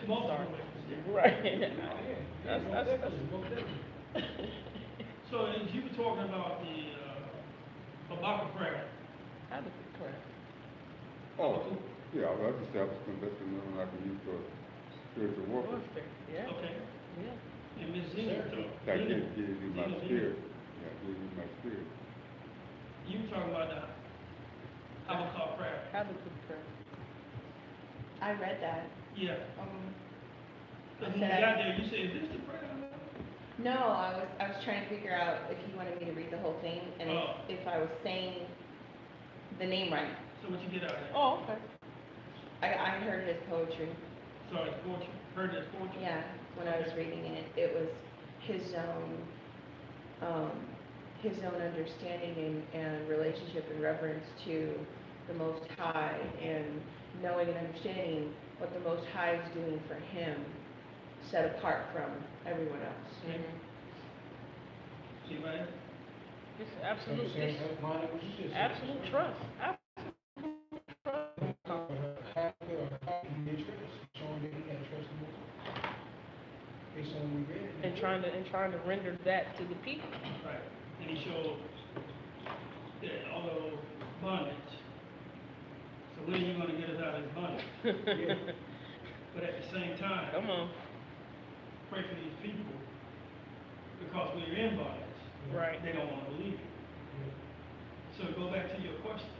Multiple Sorry. ways. Right. Most definitely, most definitely. So as you were talking about the, Habakkuk prayer, How does it correct? Oh, yeah, well, that's just something I can use for spiritual warfare. Warfare, yeah, okay, yeah. and Ms. Zena, That gives you my spirit. Yeah, gives you my spirit. you were talking about the Habakkuk prayer. How does it correct? I read that. Yeah, Um, because when you got there, you said, is this the prayer? no, I was trying to figure out if you wanted me to read the whole thing and Oh. if I was saying the name right. So what you get out of that? Oh, okay. I heard it as poetry. So it's fortune, heard it's fortune? Yeah, when I was reading it, it was his own understanding and relationship and reverence to the Most High, and knowing and understanding what the Most High is doing for him, set apart from everyone else. Mhm. See, right? It's So you're absolute, saying it's that's mine, what you just said. absolute trust. Absolute trust. He did trust, showing that he had trust in us. Based on what we read. And trying to render that to the people. Right, and he showed that although bondage, so when are you gonna get us out of this bondage? But at the same time, Come on. pray for these people, because we're in bondage. Right. They don't wanna believe it. So go back to your question.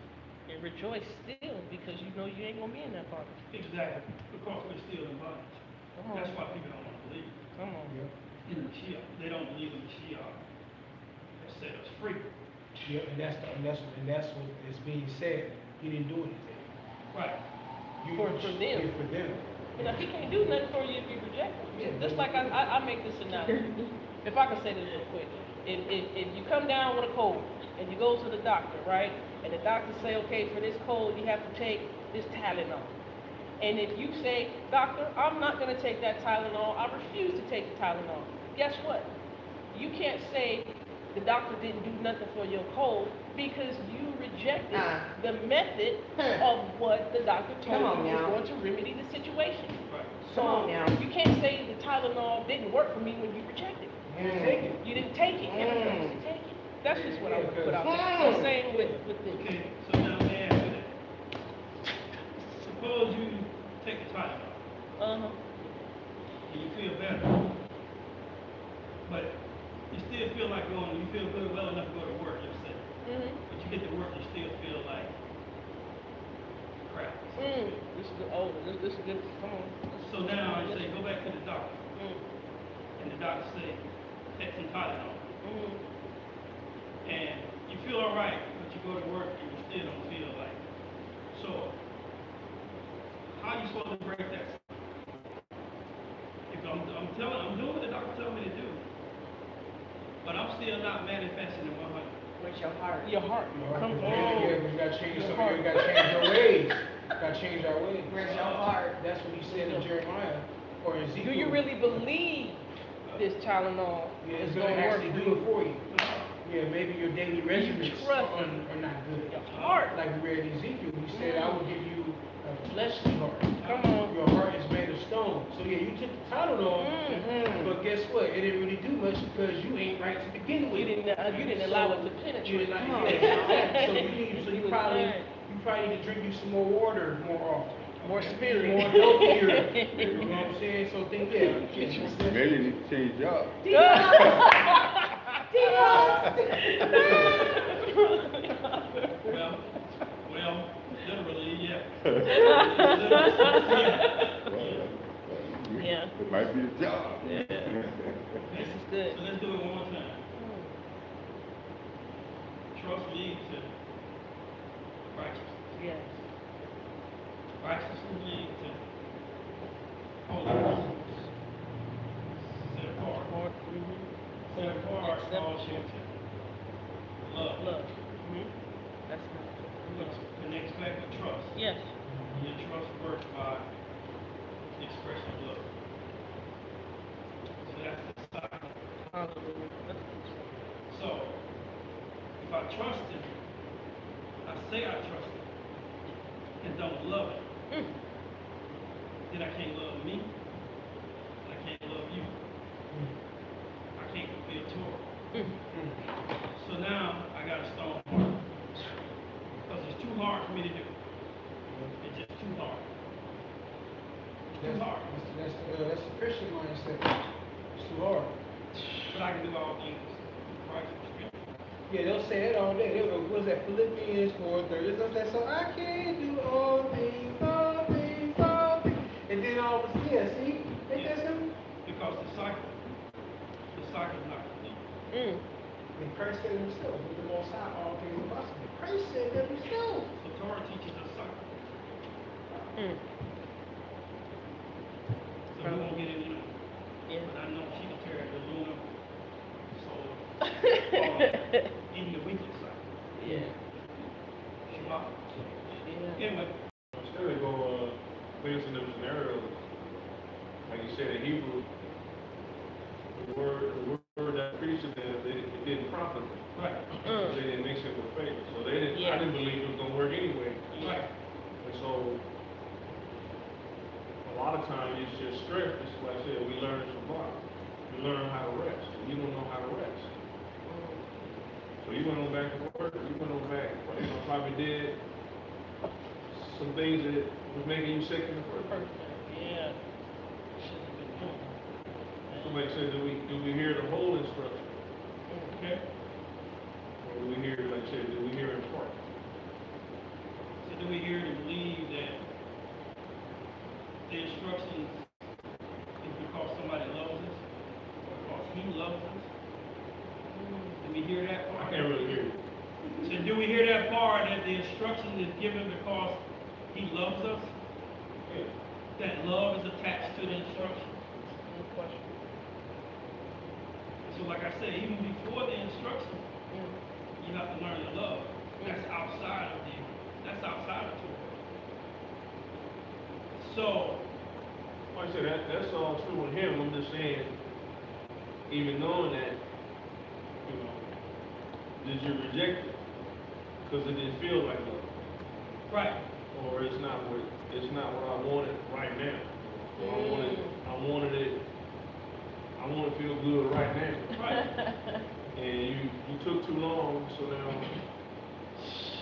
And rejoice still, because you know you ain't gonna be in that bondage. Exactly, because we're still in bondage. Come on. That's why people don't wanna believe Come on. in the Mashiach. They don't believe in the Mashiach that set us free. Yeah, and that's what is being said. He didn't do anything. Right. For them. Yeah, for them. You know, he can't do nothing for you if you reject him. Yeah, Just but- like I make this analogy. If I can say this real quick. If you come down with a cold and you go to the doctor, right? And the doctor say, okay, for this cold, you have to take this Tylenol. And if you say, doctor, I'm not gonna take that Tylenol, I refuse to take the Tylenol. Guess what? You can't say the doctor didn't do nothing for your cold because you rejected the method of what the doctor Come told on you was now. going to remedy the situation. Right. So Come on now. you can't say the Tylenol didn't work for me when you rejected it. You didn't take it. You didn't take it. You didn't take it. That's just what I would put out there. The same with this. Okay, so now let me ask you that. Suppose you take the Tylenol Uh-huh. and you feel better, but you still feel like going, you feel good, well enough to go to work yourself. Mm-hmm. But you get to work, you still feel like crap. This is good. Oh, this is good. Come on. So now I say, go back to the doctor, Mm. and the doctor say, take some Tylenol. Mm. And you feel all right, but you go to work and you still don't feel like it. So, how are you supposed to break that? If I'm doing what the doctor told me to do, but I'm still not manifesting in 100. Where's your heart? Your heart. Come on. Yeah, we gotta change Your some, heart. we gotta change our ways. Gotta change our ways. Where's your heart? That's what he said in Jeremiah or Do Ezekiel. you really believe this Tylenol Yeah, is it's going gonna to work actually for do you? it for you. Yeah, maybe your daily regimens trust are not good. Your heart. Like we read in Ezekiel, he said, I will give you a fleshly heart. Come on. Your heart is made of stone. So yeah, you took the Tylenol, Mhm. but guess what? It didn't really do much because you ain't right to begin with. You didn't allow it to You penetrate. didn't Come on. yeah, so You you was probably blind. need to drink you some more water more often. More spirit. More healthier. You know what I'm saying? So think, yeah. Maybe you need to change jobs. Well, literally, yeah. Yeah. It might be a job. Yeah. This is good. So let's do it one more time. Trust leads to righteousness. Yes. Righteousness leads to holiness. Set apart. Lord, Set apart calls you to love. love. That's good. Which connects back to trust. Yes. Your trust works by the expression of love. So that's the cycle. Hallelujah. So, if I trust in say I trust it and don't love it, then I can't love me, and I can't love you. I can't fulfill Torah. So now I got a stone heart. Because it's too hard for me to do. It's just too hard. It's too hard. That's the Christian mindset. It's too hard. But I can do all things through Christ who strengthens me. Yeah, they'll say it all day. They'll go, what's that, Philippians 4:30? Something that, so I can do all things, all things, all things. And then all of a sudden, yeah, see? Ain't that simple? Because the cycle is not complete. And Christ said himself, with the Most High, all things are possible. Christ said that himself. So Torah teaches us cycle. So we won't get into it. Yeah. But I know she can tear the lunar soul in the weekly cycle. Yeah. Shavu'ot. Yeah. Anyway, Instead of go, place in the scenario, like you said in Hebrew, the word that preached to them, it didn't profit them. right, They didn't mix it with faith. So they didn't, I didn't believe it was gonna work anyway. right. And so, a lot of times it's just stress. It's like I said, we learn Shabbat. We learn how to rest. You don't know how to rest. So you went on back to work, you went on back, probably did some things that was making you sick in the first place. Yeah. Shouldn't have been doing that. Somebody said, do we hear the whole instruction? Okay? Or do we hear, like I said, do we hear in part? So do we here to believe that the instructions is because somebody loves us, or because he loves us? Do we hear that I part? can't really hear you. So do we hear that part that the instruction is given because he loves us? Yeah. That love is attached to the instruction? Good question. So like I said, even before the instruction, you have to learn to love. That's outside of Torah. So, Like I said, that's all true with him. I'm just saying, even knowing that, did you reject it? Because it didn't feel like love. right, Or it's not what I wanted right now. Or I want to feel good right now. right. And you took too long, so now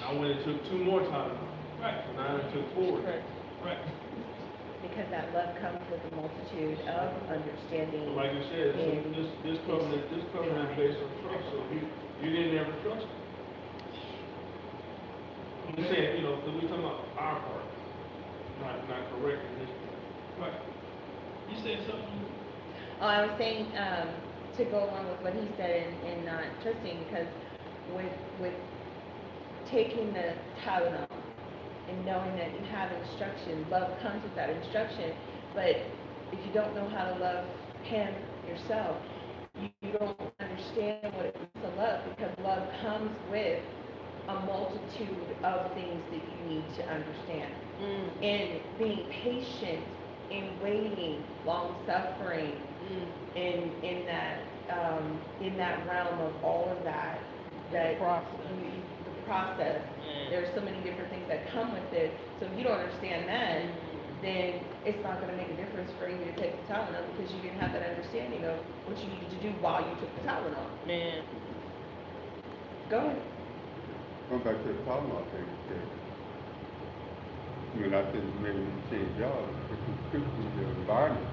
I went and took 2 more times. Right, So now it took 4. right. Because that love comes with a multitude of understanding. So like you said, so this covenant is based on trust. So you didn't ever trust him. I'm just saying, because we talking about our part, not correcting his part. Right. You said something? Oh, I was saying, to go along with what he said and not trusting, because with taking the Tylenol and knowing that you have instruction, love comes with that instruction, but if you don't know how to love him yourself, you don't understand what it means to love, because love comes with a multitude of things that you need to understand. And being patient and waiting, long-suffering, in that realm of all of that the process. There's so many different things that come with it. So if you don't understand that, then it's not going to make a difference for you to take the Tylenol, because you didn't have that understanding of what you needed to do while you took the Tylenol. Man. Go ahead. Going back to the Tylenol thing, I think maybe you change jobs, but you could be your environment.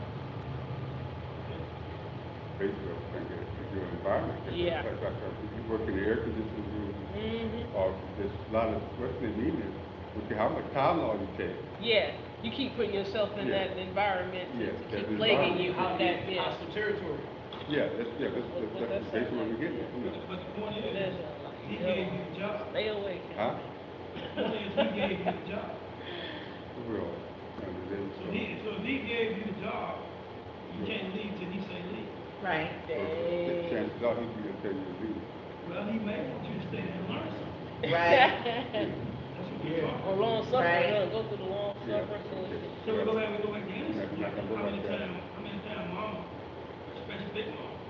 Basically, I think it's your environment. Yeah. Like if you work in the air conditioning room, or there's a lot of what's the need is, how much Tylenol you take. Yeah. You keep putting yourself in Yeah. that environment to Yeah, keep that plaguing you environment. with that. Yeah. Hostile territory. Yeah, that's basically what we get. But the point is, That's he gave you the job. Stay away. Huh? The point is, he gave you the job. Well, So if he gave you the job, you can't leave till he say leave. Right. chances are he's going to tell you to leave. Well, he may want you to stay there and learn something. Right. That's what we're talking Or about. long suffering, Right. go through the long suffering. So we go back to Genesis. Not gonna go How many like that. times mama, especially big mama,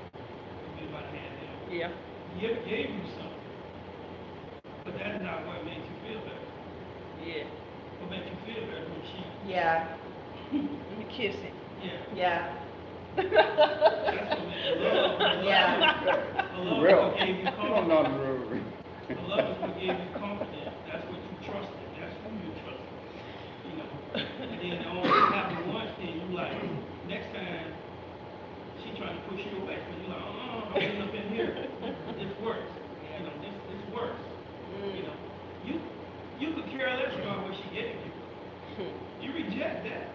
be about to hand down. Yeah. He gave you something. But But that's not what makes you feel better. Yeah. What makes you feel better when she, Yeah, Let me kiss it. yeah. yeah, That's what makes you love. Yeah. The love is Real. what gave you Come on down confidence. the road. The love is what gave you confidence. That's what you trusted. That's who you trusted. You know. And then it only happened once, then you like, next time, she trying to push you away. Because you're like, I'm getting up in here. This works. You know, this works. You know. You could care less about what she gave you. You reject that.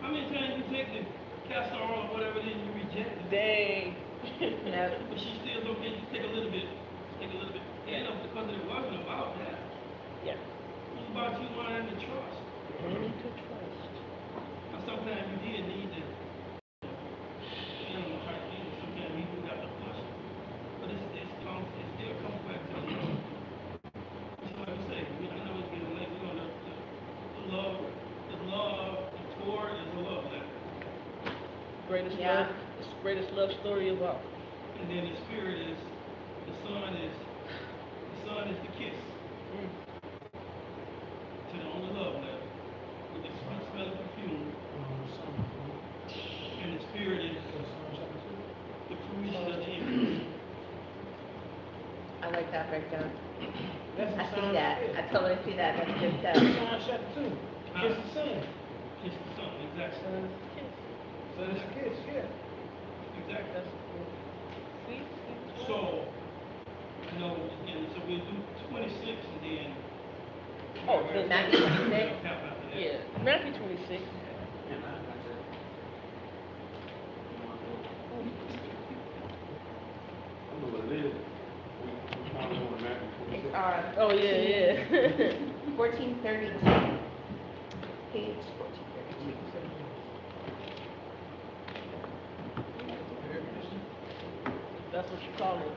How many times you take the castor oil or whatever it is, you reject it? Dang. no, But she still don't get, you take a little bit, you know, because it wasn't about that. Yeah. It was about you wanting to trust. You need to trust. Now, sometimes you did need to, you know, sometimes you do have to push. But it still comes back to the love. It's like I say, I know it's getting late, we're gonna, the Torah is a love letter. Greatest Yeah. love. It's the greatest love story of all. And then the spirit is, the son is the kiss. To the only love letter. With the sweet smell of perfume. And the spirit is the fruition of the increase. I like that breakdown. That's I the see sign that, of I it. totally see that, that's good stuff. John chapter 2, kiss the son. Kiss the son, exactly. So it's a kiss, yeah. Exactly. That's cool. See? So, you know, and so we'll do 26 and then. Oh, then Matthew 26? Count after that. Yeah. Matthew 26. I know what it is. We found one in Matthew It's 26. on Oh, yeah. 1432, page 1432. That's what you call it.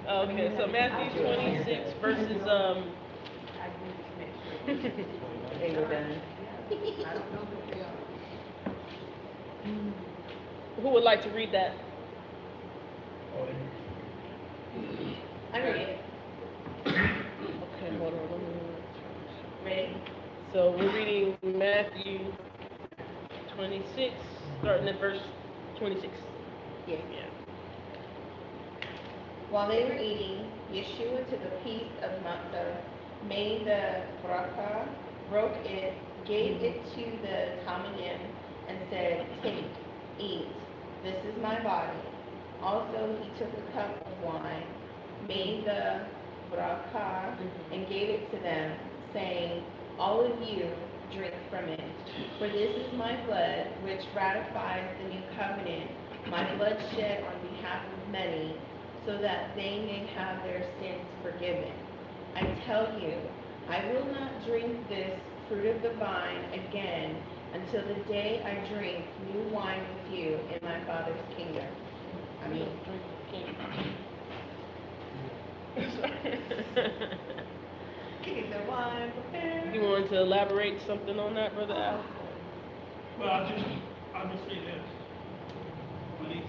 Okay, so Matthew 26 verses, They were done. who would like to read that? I read it. Okay, hold on, let me. Ready? So we're reading Matthew 26, starting at verse 26. Yes. Yeah. While they were eating, Yeshua took a piece of matzah, made the bracha, broke it, gave it to the Talmidim, and said, "Take, eat. This is my body." Also, he took a cup of wine, made the bracha, and gave it to them, saying, "All of you drink from it. For this is my blood, which ratifies the new covenant, my blood shed on behalf of many, so that they may have their sins forgiven. I tell you, I will not drink this fruit of the vine again until the day I drink new wine with you in my Father's kingdom." I mean, getting the wine prepared. You wanted to elaborate something on that, Brother Al? Well, I'll just say this. When he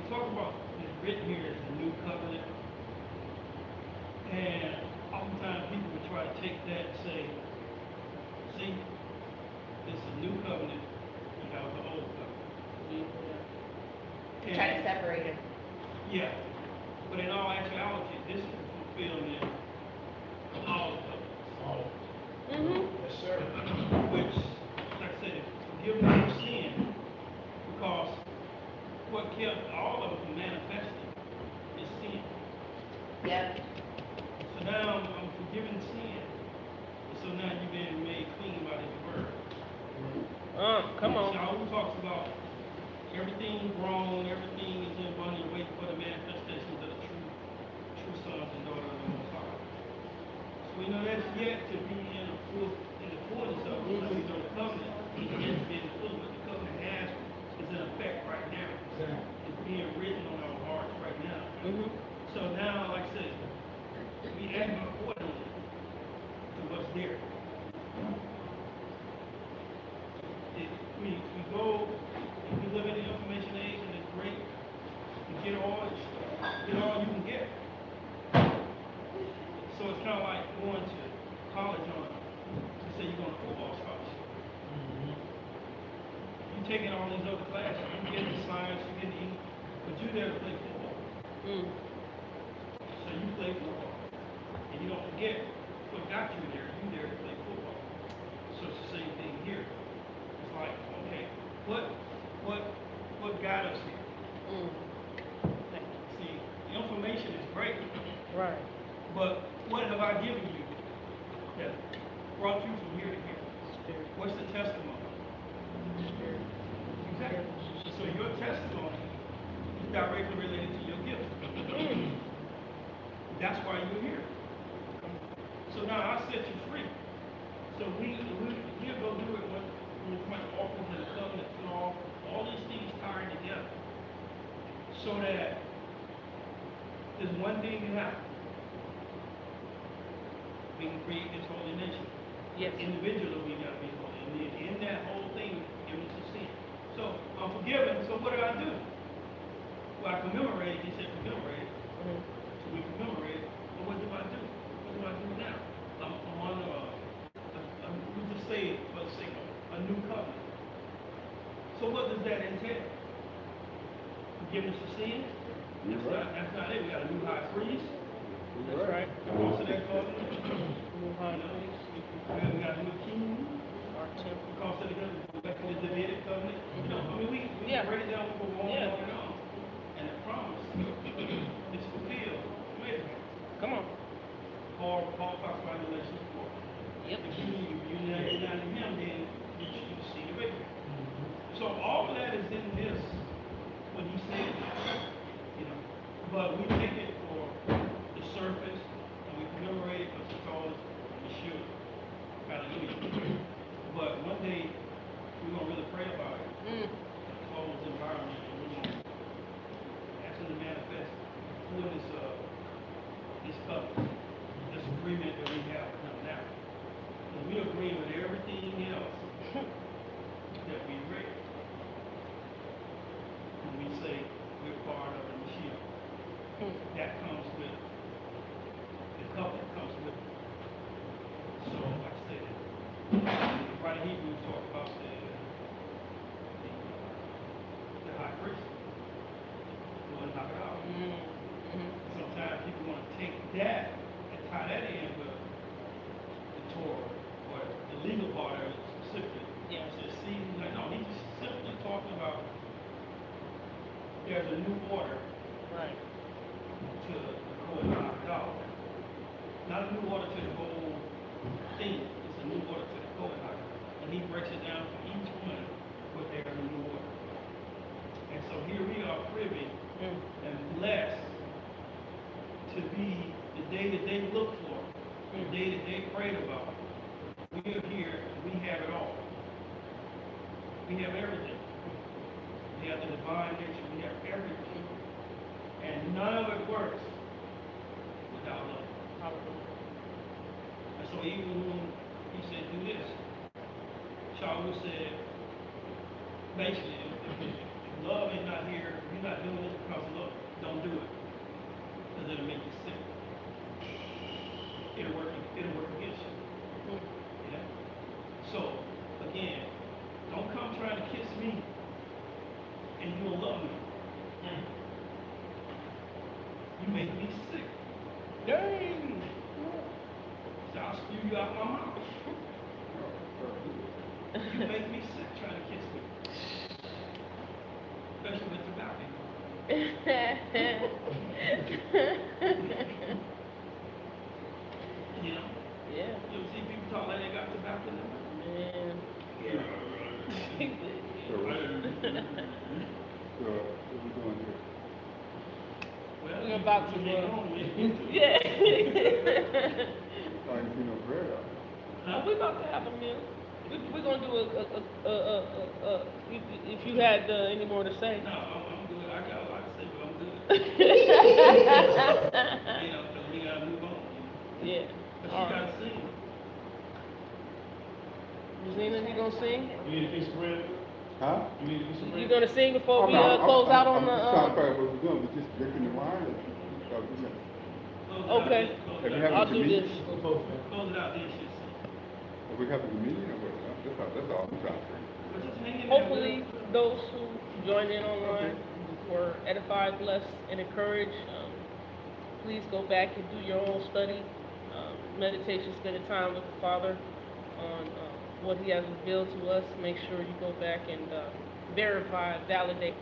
talk about, it's written here as the new covenant, and oftentimes people would try to take that and say, see, it's a new covenant, and that was the old covenant. Try to separate it. Yeah, but in all actuality, this is the fulfillment of all the covenants. Mm-hmm. Yes, sir. Which, like I said, forgiveness of sin, because what kept all of us from manifesting is sin. Yep. So now I'm forgiving sin, and so now you've been made clean by His word. Come on. Shavu'ot talks about everything grown, everything is in abundant wait for the manifestations of the true sons and daughters of the Most High. So we know that's yet to be in the fullness of it. Like, you know, the covenant is yet to be in the full, but the covenant is in effect right now. It's being written on our hearts right now. Mm-hmm. So now, like I said, we act accordingly to what's there. got us here. See, the information is great, Right. but what have I given you that brought you from here to here? Spirit. What's the testimony? Spirit. Exactly. So your testimony is directly related to your gift. That's why you're here. So now I set you free. So we'll go do it when we come to offerings and the covenant and all these things tied together. So that there's one thing you have. We can create this holy nation. Yes. Individually, we gotta be holy. And then in that whole thing, give us a sin. So I'm forgiven, so what do I do? Well, I commemorate, he said commemorate. So we commemorate, but what do I do? What do I do now? I'm on we just say, let's say, a new covenant. So what does that entail? Forgiveness of sin? That's not it. We got a new high priest. That's right. Also that covenant. New high priest. We got a new king. Our temple. Because of the Davidic covenant. You know, I mean, we Yeah. break it down for one Yeah. and on. And the promise is fulfilled. Wait a minute. Come on. Paul talks about Galatians 4. Yep. If you unite in him, then you should see the victory. So all of that is in this, when he said, you know, but we take it for the surface, and we commemorate it because it's all we should. Hallelujah. But one day, we're going to really pray about it. Closed environment, and we're going to ask him to manifest for this covenant, this agreement that we have with him now. And we agree with everything else that we read. When we say we're part of the Mashiach, that comes with the covenant comes with it. So, like I said, right in Hebrews talk about the high priest. We'll knock it out. Sometimes people want to take that and tie that in with the Torah or the legal part of it specifically. Yeah. So see, like, no, he's just simply talking about there's a new order Right. to the Kohen HaGadol. Not a new order to the whole thing. It's a new order to the Kohen HaGadol. And he breaks it down for each one what they're in the new order. And so here we are privy and blessed to be the day that they look for, the day that they prayed about. We are here and we have it all. We have everything. We have the divine nature, we have everything. And none of it works without love. And so even when he said do this, Shavu'ot said, basically, if love is not here, if you're not doing this because of love, don't do it. Because it'll make you sick. It'll work against you. Yeah? So, again, don't come trying to kiss me and you don't love me. You make me sick. Dang! So I'll spew you out my mouth. You make me sick trying to kiss me. Especially with tobacco. You know? Yeah. You ever see people talk like they got tobacco in them? Man. So what are we doing here? Well, We're about to, they don't win. yeah. I ain't seen no bread out. Huh? We about to have a meal. We're gonna do if you had any more to say. No, I'm good. I got a lot to say, but I'm good. You know, because we gotta move on. Yeah. But you All gotta right. sing. Rosina, you gonna sing? You need a piece of bread? Huh? You need a piece of bread? You gonna sing before we no, close out on I'm just trying to the? figure out what we're doing. We're just drinking the wine. Close it out, Okay. close Have it you out. had I'll do communion? this. Close it out, then she'll sing. Are we having communion or what? That's all I'm trying to figure. But just hang in there. Hopefully, those who joined in online were edified, blessed, and encouraged. Please go back and do your own study, meditation, spending time with the Father on what He has revealed to us. Make sure you go back and verify, validate